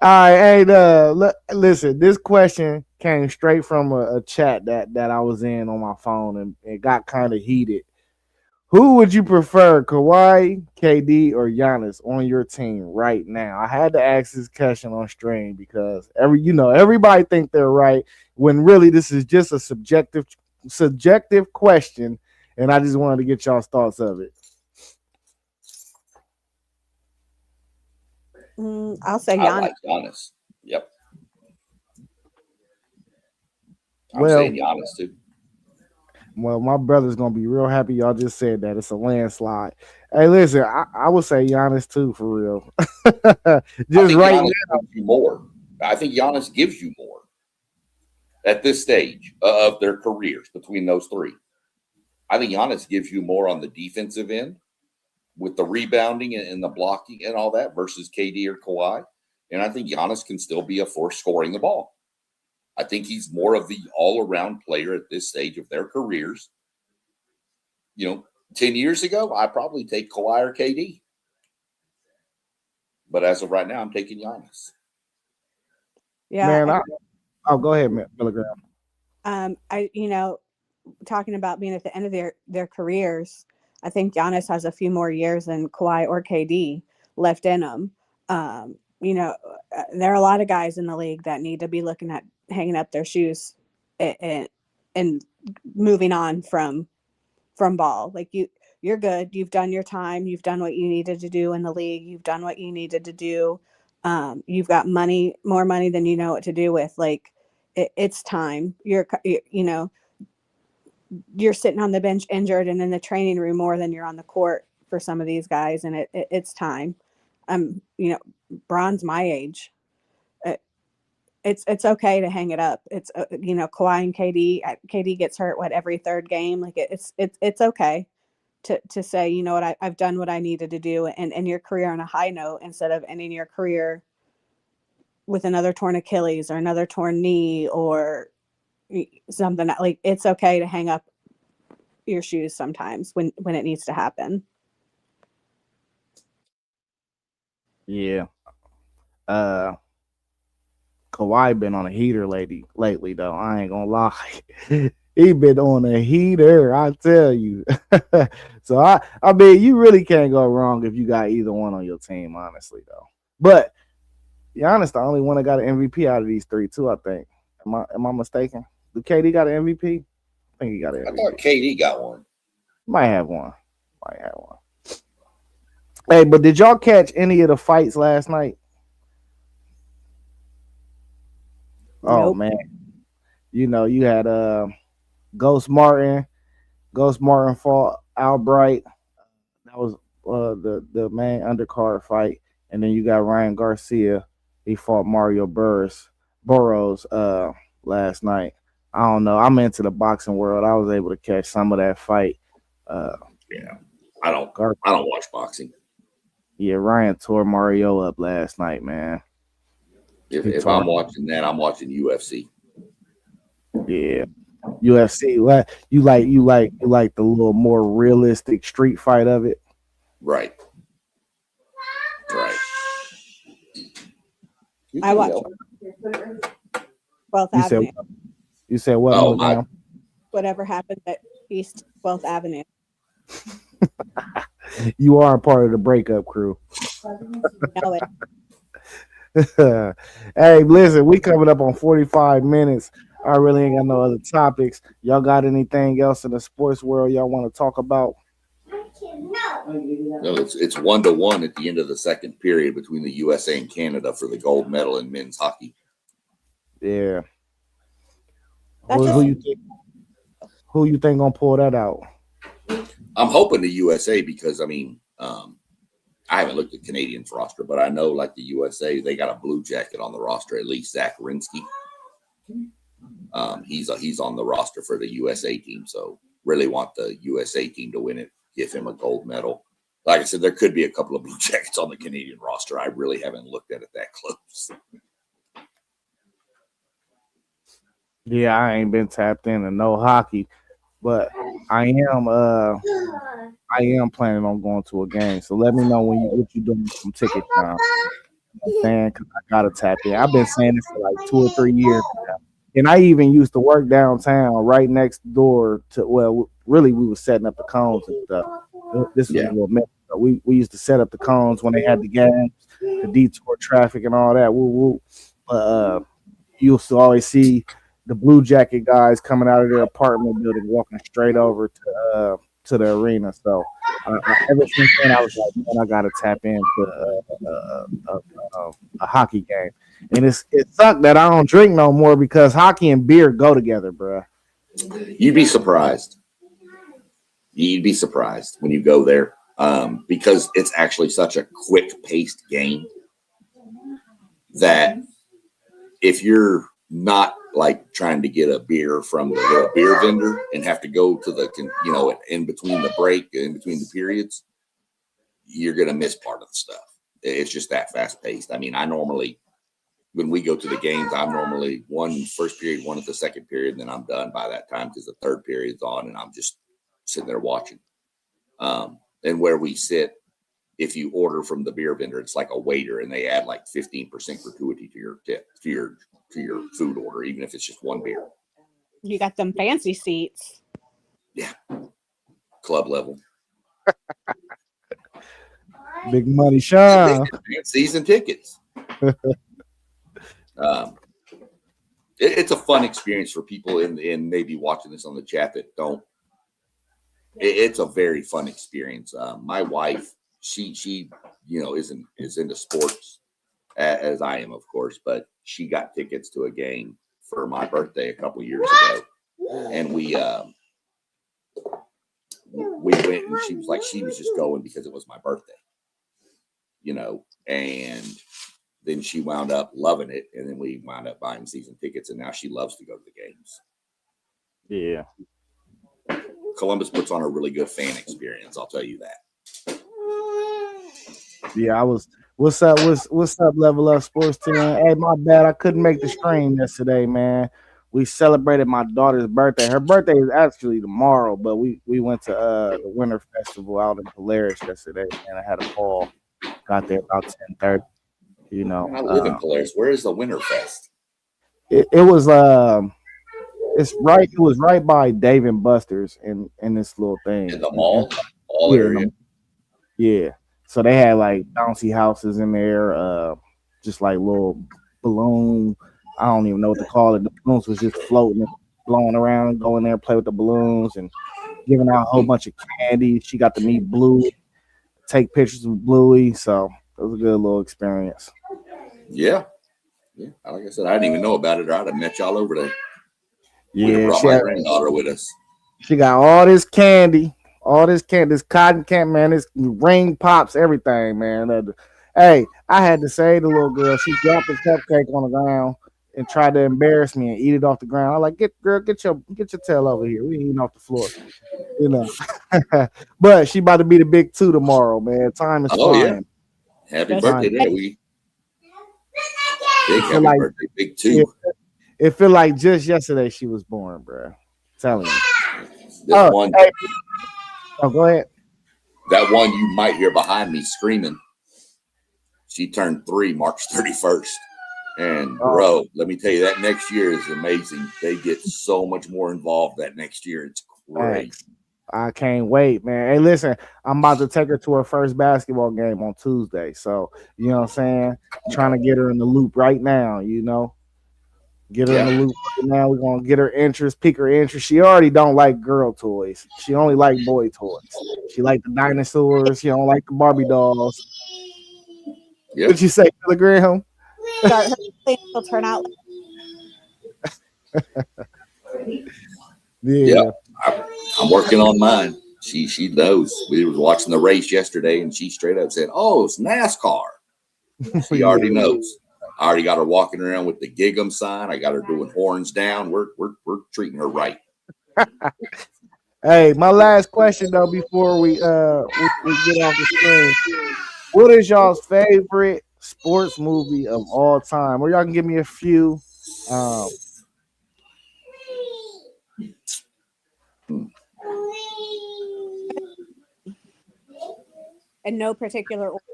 A: All right, hey, listen, this question came straight from a chat that I was in on my phone, and it got kind of heated. Who would you prefer, Kawhi, KD, or Giannis on your team right now? I had to ask this question on stream because everybody think they're right when really this is just a subjective question, and I just wanted to get y'all's thoughts of it.
C: I'll say Giannis.
B: I like Giannis. Yep. I'm saying Giannis too.
A: Well, my brother's gonna be real happy y'all just said that. It's a landslide. Hey, listen, I would say Giannis too, for real. Just right
B: now, gives you more. I think Giannis gives you more at this stage of their careers between those three. I think Giannis gives you more on the defensive end with the rebounding and the blocking and all that versus KD or Kawhi. And I think Giannis can still be a force scoring the ball. I think he's more of the all-around player at this stage of their careers. 10 years ago, I'd probably take Kawhi or KD. But as of right now, I'm taking Giannis.
C: Yeah.
A: Man, go ahead, Milligram.
C: Talking about being at the end of their careers, I think Giannis has a few more years than Kawhi or KD left in them. There are a lot of guys in the league that need to be looking at hanging up their shoes and moving on from ball. Like you're good. You've done your time. You've done what you needed to do in the league. You've done what you needed to do. You've got more money than you know what to do with. Like it's time. You're sitting on the bench injured and in the training room more than you're on the court for some of these guys. And it's time. Bron's my age. It's okay to hang it up. It's Kawhi and KD gets hurt every third game. Like it's okay to say, you know what, I've done what I needed to do and end your career on a high note instead of ending your career with another torn Achilles or another torn knee or something. Like it's okay to hang up your shoes sometimes when it needs to happen.
A: Yeah. Kawhi been on a heater lately though. I ain't gonna lie. He been on a heater, I tell you. So I mean, you really can't go wrong if you got either one on your team, honestly though. But Giannis the only one that got an MVP out of these three too, I think. Am I mistaken? Did KD got an MVP? I think he got an MVP.
B: I thought KD got one.
A: Might have one. Hey, but did y'all catch any of the fights last night?
C: Nope.
A: Oh man. You had Ghost Martin fought Albright. That was the main undercard fight. And then you got Ryan Garcia. He fought Mario Burrows last night. I don't know. I'm into the boxing world. I was able to catch some of that fight.
B: Yeah. I don't watch boxing.
A: Yeah, Ryan tore Mario up last night, man.
B: If I'm watching that, I'm watching UFC.
A: Yeah. UFC. What you like the little more realistic street fight of it?
B: Right.
C: I watch 12th Avenue.
A: You said what?
B: Oh,
C: whatever happened at East 12th Avenue.
A: You are a part of the breakup crew.
C: Know it.
A: Hey, listen, we coming up on 45 minutes. I really ain't got no other topics. Y'all got anything else in the sports world y'all want to talk about?
B: No, it's 1-1 at the end of the second period between the USA and Canada for the gold medal in men's hockey.
A: Yeah.
C: That's
A: Who you think? Who you think gonna pull that out?
B: I'm hoping the USA because I mean, I haven't looked at Canadians roster, but I know like the USA, they got a blue jacket on the roster. At least Zach Rinsky. He's on the roster for the USA team, so really want the USA team to win it, give him a gold medal. Like I said, there could be a couple of blue jackets on the Canadian roster. I really haven't looked at it that close.
A: Yeah, I ain't been tapped into no hockey, but I am planning on going to a game. So let me know what you doing with some tickets now. I'm saying, 'cause I gotta tap in. I've been saying this for like 2 or 3 years now. And I even used to work downtown right next door to, well, really we were setting up the cones and stuff. This was a little mess. We used to set up the cones when they had the games, the detour traffic and all that. Woo woo. But you used to always see the blue jacket guys coming out of their apartment building, walking straight over to the arena. So ever since then, I was like, man, I gotta tap into a hockey game. And it sucked that I don't drink no more because hockey and beer go together, bro.
B: You'd be surprised. You'd be surprised when you go there because it's actually such a quick-paced game that if you're not like trying to get a beer from the little beer vendor and have to go to the, in between the break, in between the periods, you're going to miss part of the stuff. It's just that fast-paced. I mean, when we go to the games, I'm normally one first period, one at the second period, and then I'm done by that time because the third period's on and I'm just sitting there watching. And where we sit, if you order from the beer vendor, it's like a waiter and they add like 15% gratuity to your tip, to your food order, even if it's just one beer.
C: You got them fancy seats.
B: Yeah. Club level.
A: Big money, Sean.
B: Season tickets. It's a fun experience for people in maybe watching this on the chat that don't. It's a very fun experience. My wife, she is into sports as I am, of course, but she got tickets to a game for my birthday a couple years ago, and we went, and she was just going because it was my birthday, and then she wound up loving it, and then we wound up buying season tickets, and now she loves to go to the games.
A: Yeah.
B: Columbus puts on a really good fan experience, I'll tell you that.
A: Yeah, what's up, Level Up Sports Team? Hey, my bad, I couldn't make the stream yesterday, man. We celebrated my daughter's birthday. Her birthday is actually tomorrow, but we went to the Winter Festival out in Polaris yesterday, and I had a ball. Got there about 10:30.
B: I live in Polaris. Where is the Winter Fest?
A: It was It was right by Dave and Buster's in this little thing
B: in the mall.
A: Area. Yeah. So they had like bouncy houses in there, just like little balloon. I don't even know what to call it. The balloons was just floating and blowing around. Go in there, play with the balloons, and giving out a whole bunch of candy. She got to meet Bluey, take pictures with Bluey. So it was a good little experience.
B: Yeah. Like I said, I didn't even know about it, or I'd have met y'all over there.
A: Yeah,
B: brought my granddaughter with us.
A: She got all this candy, this cotton candy, man, this ring pops, everything, man. Hey, I had to say the little girl, she dropped a cupcake on the ground and tried to embarrass me and eat it off the ground. I'm like, get your tail over here. We eating off the floor, But she about to be the big 2 tomorrow, man. Time is flying.
B: Yeah. Happy birthday today. Happy birthday, big 2.
A: It feel like just yesterday she was born, bro. Telling you.
B: Go
A: ahead.
B: That one you might hear behind me screaming. She turned 3 March 31st. And bro, let me tell you, that next year is amazing. They get so much more involved that next year. It's great.
A: I can't wait, man. Hey, listen, I'm about to take her to her first basketball game on Tuesday. So, you know what I'm saying? Trying to get her in the loop right now, Get her in the loop right now. We're gonna get her interest, pique her interest. She already don't like girl toys. She only like boy toys. She like the dinosaurs. She don't like the Barbie dolls.
B: Yep.
A: What you say, Telegram?
C: Start her early and she'll turn out.
A: Yeah.
B: I'm working on mine. She knows. We were watching the race yesterday, and she straight up said, "Oh, it's NASCAR." She already knows. I already got her walking around with the Gig 'em sign. I got her doing horns down. We're treating her right.
A: Hey, my last question though before we get off the screen. What is y'all's favorite sports movie of all time? Or y'all can give me a few. Um,
C: In no particular order.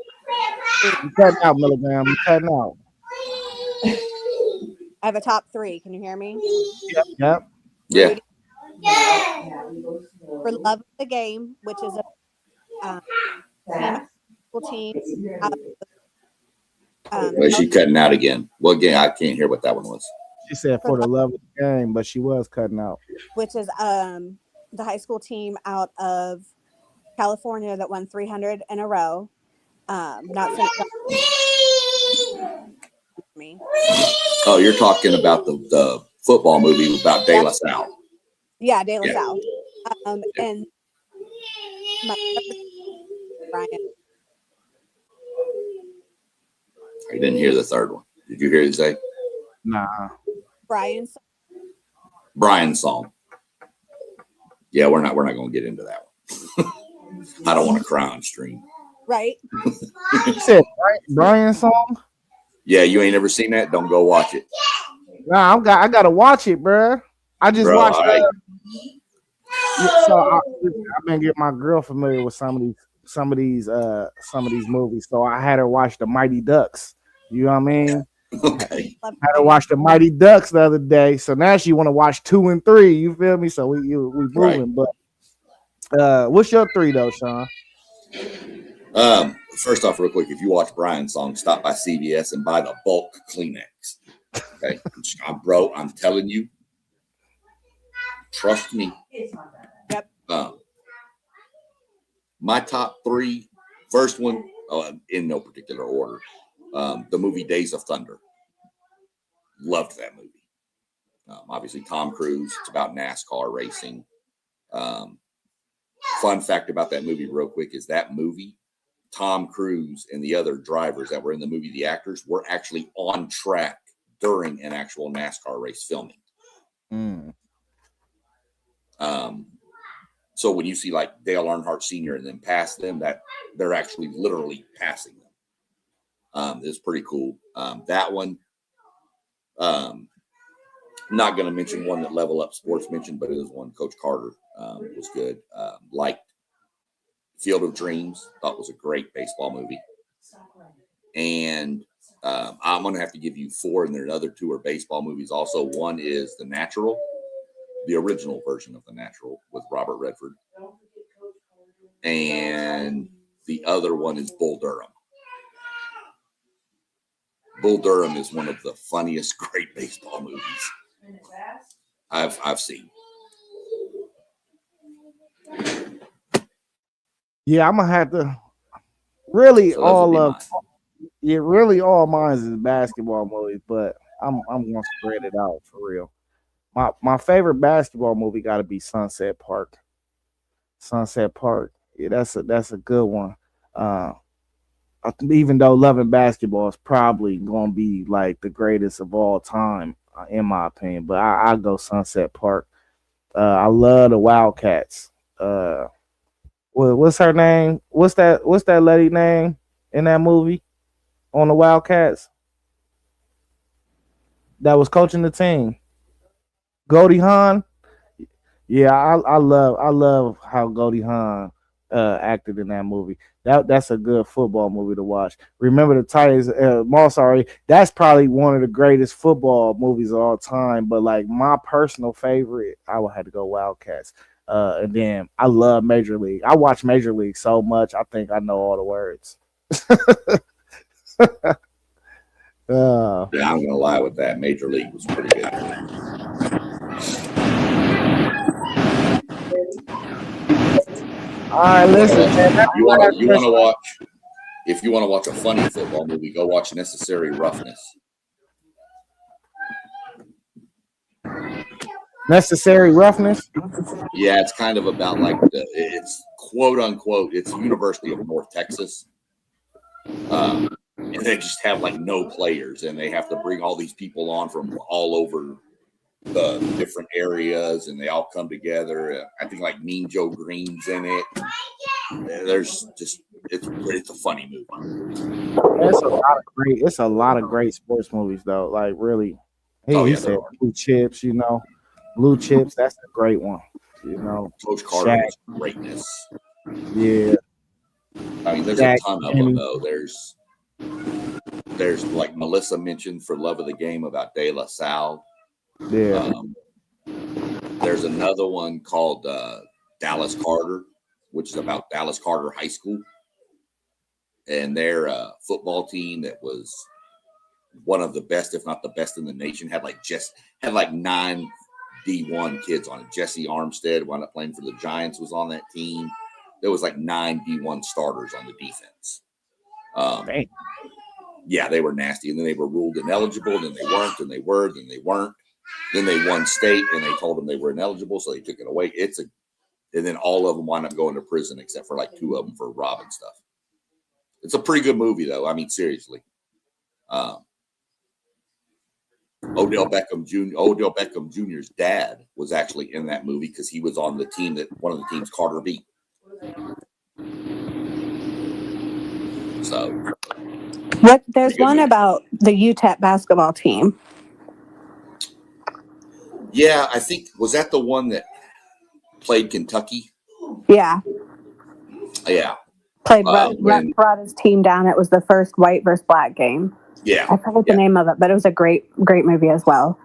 A: you cutting out, Milligram. You cutting out.
C: I have a top 3. Can you hear me?
A: Yep.
B: Yeah.
C: For Love of the Game, which is a team out of,
B: Well, she cutting out again. Well, again, I can't hear what that one was.
A: She said for the love of the game, but she was cutting out.
C: which is the high school team out of California that won 300 in a row. Not me.
B: Oh, you're talking about the football movie about De La Salle.
C: Yeah, De La
B: Yeah.
C: Salle. And my Brian.
B: I didn't hear the third one. Did you hear it say?
A: Nah.
C: Brian's
B: Brian's song. Yeah, we're not going to get into that one. I don't want to cry on stream.
C: right.
A: You said Brian's song?
B: Yeah, you ain't ever seen that? Don't go watch it.
A: Nah, I gotta watch it, bruh. I just
B: Bro,
A: watched
B: I-
A: so I've been getting my girl familiar with some of these movies. So I had her watch the Mighty Ducks. You know what I mean?
B: Okay.
C: Love
A: Had her watch the Mighty Ducks the other day. So now she want to watch 2 and 3. You feel me? So we moving.
B: Right.
A: But what's your 3 though, Sean?
B: First off, real quick, if you watch Brian's song, stop by CVS and buy the bulk Kleenex. Okay, I'm telling you, trust me.
C: Yep.
B: My top 3, first one, in no particular order, the movie Days of Thunder. Loved that movie. Obviously, Tom Cruise. It's about NASCAR racing. Fun fact about that movie, real quick, is that movie, Tom Cruise and the other drivers that were in the movie, the actors, were actually on track during an actual NASCAR race filming. So when you see like Dale Earnhardt Sr. and then pass them, that they're actually literally passing them. It's pretty cool. That one, not going to mention one that Level Up Sports mentioned, but it was one Coach Carter was good. Liked Field of Dreams, thought was a great baseball movie. And I'm going to have to give you 4, and the other 2 are baseball movies also. One is The Natural, the original version of The Natural with Robert Redford. And the other one is Bull Durham. Bull Durham is one of the funniest, great baseball movies I've seen.
A: Yeah, I'm gonna have to really
B: So those would be mine.
A: really all mine is basketball movies, but I'm gonna spread it out for real. My favorite basketball movie got to be Sunset Park. Sunset Park, yeah, that's a good one. Even though loving basketball is probably gonna be like the greatest of all time, in my opinion, but I go Sunset Park. I love the Wildcats. What's her name? What's that lady name in that movie on the Wildcats that was coaching the team? Goldie Hawn. Yeah, I love how Goldie Hawn acted in that movie. That's a good football movie to watch. Remember the Titans, sorry, that's probably one of the greatest football movies of all time. But like my personal favorite, I would have to go Wildcats. And then I love Major League. I watch Major League so much, I think I know all the words.
B: Yeah, I'm gonna lie with that. Major League was pretty good.
A: All right, listen, man.
B: You wanna watch? If you want to watch a funny football movie, go watch Necessary Roughness.
A: Necessary Roughness.
B: Yeah, it's kind of about like it's quote unquote, it's University of North Texas. And they just have like no players, and they have to bring all these people on from all over the different areas, and they all come together. I think like Mean Joe Green's in it. There's just it's a funny movie.
A: It's a lot of great sports movies though. Like really, he said Blue Chips. Blue Chips. That's a great one.
B: Coach Carter's greatness.
A: Yeah.
B: I mean, there's a ton of them though. There's like Melissa mentioned for Love of the Game about De La Salle.
A: Yeah.
B: There's another one called Dallas Carter, which is about Dallas Carter High School and their football team that was one of the best, if not the best in the nation. Had like 9 D1 kids on it. Jesse Armstead wound up playing for the Giants, was on that team. There was like 9 D1 starters on the defense. Yeah, they were nasty. And then they were ruled ineligible. Then they weren't. And they were. Then they weren't. Then they won state, and they told them they were ineligible, so they took it away. And then all of them wound up going to prison, except for like 2 of them for robbing stuff. It's a pretty good movie, though. I mean, seriously. Odell Beckham Jr.'s dad was actually in that movie because he was on the team one of the teams Carter beat. So,
C: there's one about the UTEP basketball team.
B: Yeah, I think was that the one that played Kentucky?
C: Yeah.
B: Yeah.
C: Brought his team down. It was the first white versus black game.
B: Yeah.
C: I forget the name of it, but it was a great movie as well.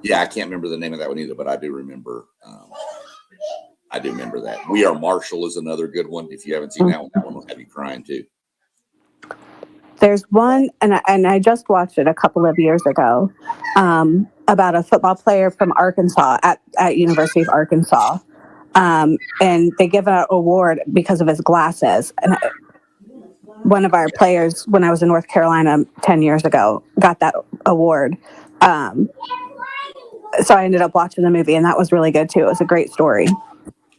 B: Yeah, I can't remember the name of that one either, but I do remember. I do remember that. We Are Marshall is another good one. If you haven't seen that one will have you crying too.
C: There's one, and I just watched it a couple of years ago, about a football player from Arkansas at University of Arkansas, and they give an award because of his glasses. And one of our players, when I was in North Carolina 10 years ago, got that award. So I ended up watching the movie, and that was really good too. It was a great story.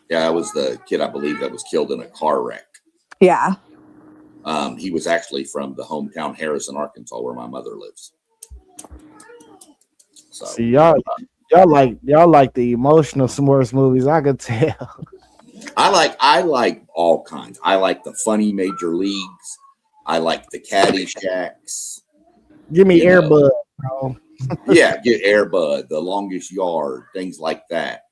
B: Yeah, that was the kid, I believe, that was killed in a car wreck.
C: Yeah.
B: He was actually from the hometown Harrison, Arkansas, where my mother lives. So,
A: see, y'all like the emotional sports movies. I could tell.
B: I like all kinds. I like the funny major leagues. I like the Caddyshack.
A: Give me Air Bud, bro.
B: Yeah, get Air Bud, The Longest Yard, things like that.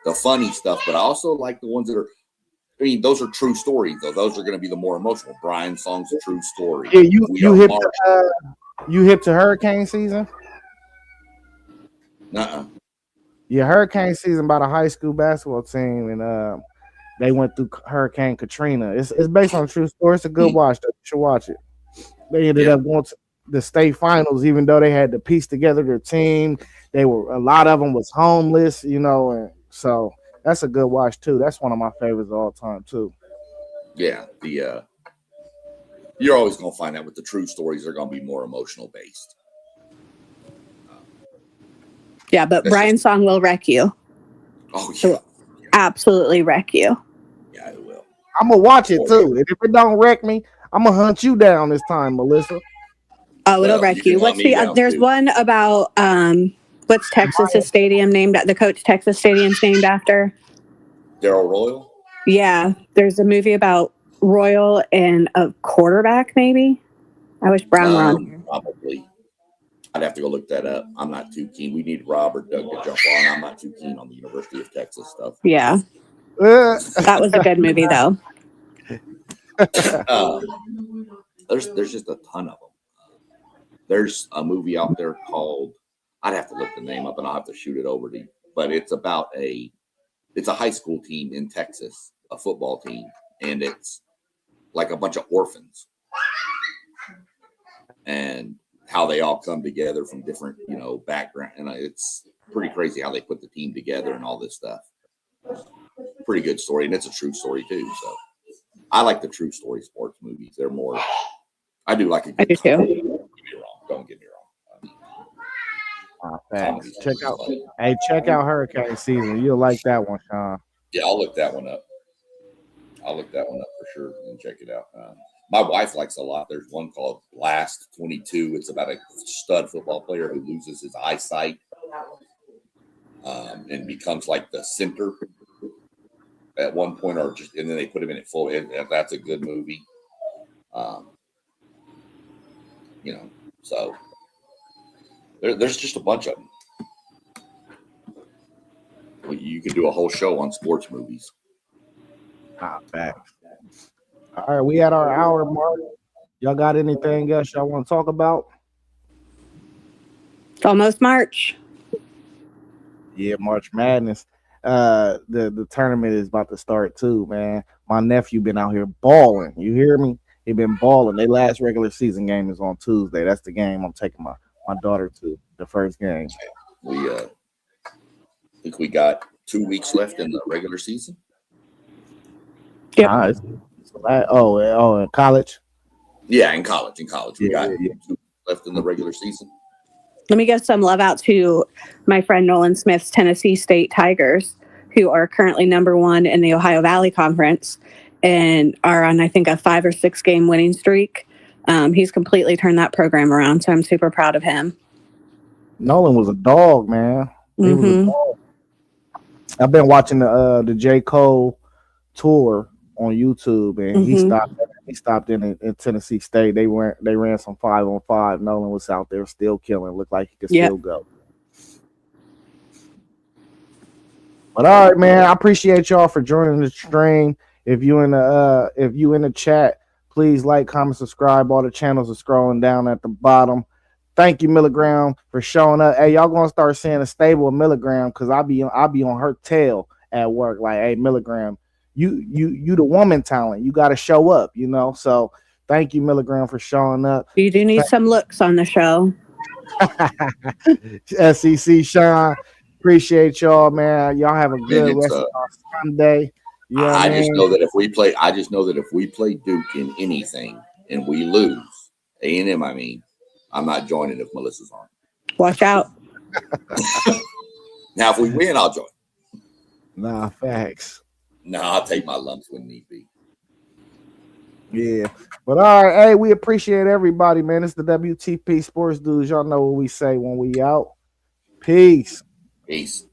B: The funny stuff, but I also like the ones that are. I mean, those are true stories, though. Those are going to be the more emotional. Brian's song's a true story.
A: Yeah, you hip to hurricane season?
B: Nuh-uh.
A: Yeah, hurricane season by the high school basketball team, and they went through Hurricane Katrina. It's based on a true story. It's a good watch. You should watch it. They ended up going to the state finals, even though they had to piece together their team. A lot of them was homeless, and so that's a good watch too. That's one of my favorites of all time too.
B: Yeah, you're always going to find out with the true stories are going to be more emotional based.
C: Yeah, but Brian's song will wreck you.
B: Oh yeah,
C: absolutely wreck you.
B: Yeah, it will.
A: I'm gonna watch it too, and if it don't wreck me, I'm gonna hunt you down this time, Melissa.
C: Oh, it'll wreck you. What's there's one about what's Texas's stadium named? The coach Texas Stadium's named after?
B: Darrell Royal.
C: Yeah, there's a movie about Royal and a quarterback. Maybe. I wish Brown were on here.
B: Probably. I'd have to go look that up. I'm not too keen. We need Rob or Doug to jump on. I'm not too keen on the University of Texas stuff.
C: Yeah. That was a good movie, though.
B: There's just a ton of them. There's a movie out there called, I'd have to look the name up and I'll have to shoot it over to you. But it's about it's a high school team in Texas, a football team, and it's like a bunch of orphans. And how they all come together from different, background. And it's pretty crazy how they put the team together and all this stuff. Pretty good story. And it's a true story too. So I like the true story sports movies. They're more, I do like a good
C: I do too.
B: Don't get me wrong. Don't get me wrong.
A: Thanks. Check out Hurricane Season. You'll like that one, Sean.
B: Yeah, I'll look that one up. For sure and check it out. My wife likes a lot. There's one called Last 22. It's about a stud football player who loses his eyesight and becomes like the center at one point, and then they put him in it full. That's a good movie. So there's just a bunch of them. Well, you could do a whole show on sports movies.
A: Facts. All right, we at our hour mark. Y'all got anything else y'all want to talk about?
C: It's almost March.
A: Yeah, March Madness. The tournament is about to start too, man. My nephew been out here balling. You hear me? He been balling. Their last regular season game is on Tuesday. That's the game I'm taking my daughter to. The first game.
B: We think we got 2 weeks left in the regular season.
C: Yep.
A: Nice. In college.
B: Yeah, in college. We got 2 weeks left in the regular season.
C: Let me give some love out to my friend Nolan Smith's Tennessee State Tigers, who are currently number 1 in the Ohio Valley Conference and are on, I think, a 5 or 6 game winning streak. He's completely turned that program around, so I'm super proud of him. Nolan
A: was a dog, man. He was a dog. I've been watching the J. Cole tour on YouTube, and he stopped in Tennessee State. They ran some 5-on-5. Nolan was out there still killing. Looked like he could still go. But all right, man. I appreciate y'all for joining the stream. If you in the chat, please like, comment, subscribe. All the channels are scrolling down at the bottom. Thank you, Milligram, for showing up. Hey, y'all gonna start seeing a stable of Milligram because I'll be on her tail at work. Like, hey, Milligram, you the woman talent. You got to show up, So thank you, Milligram, for showing up.
C: You do need some looks on the show.
A: SEC Sean, appreciate y'all, man. Y'all have a good rest of Sunday.
B: I just know that if we play Duke in anything and we lose, A&M, I'm not joining if Melissa's on.
C: Watch out.
B: Now, if we win, I'll join.
A: Nah, facts.
B: I'll take my lumps when need be.
A: Yeah. But all right, hey, we appreciate everybody, man. It's the WTP Sports Dudes. Y'all know what we say when we out. Peace.
B: Peace.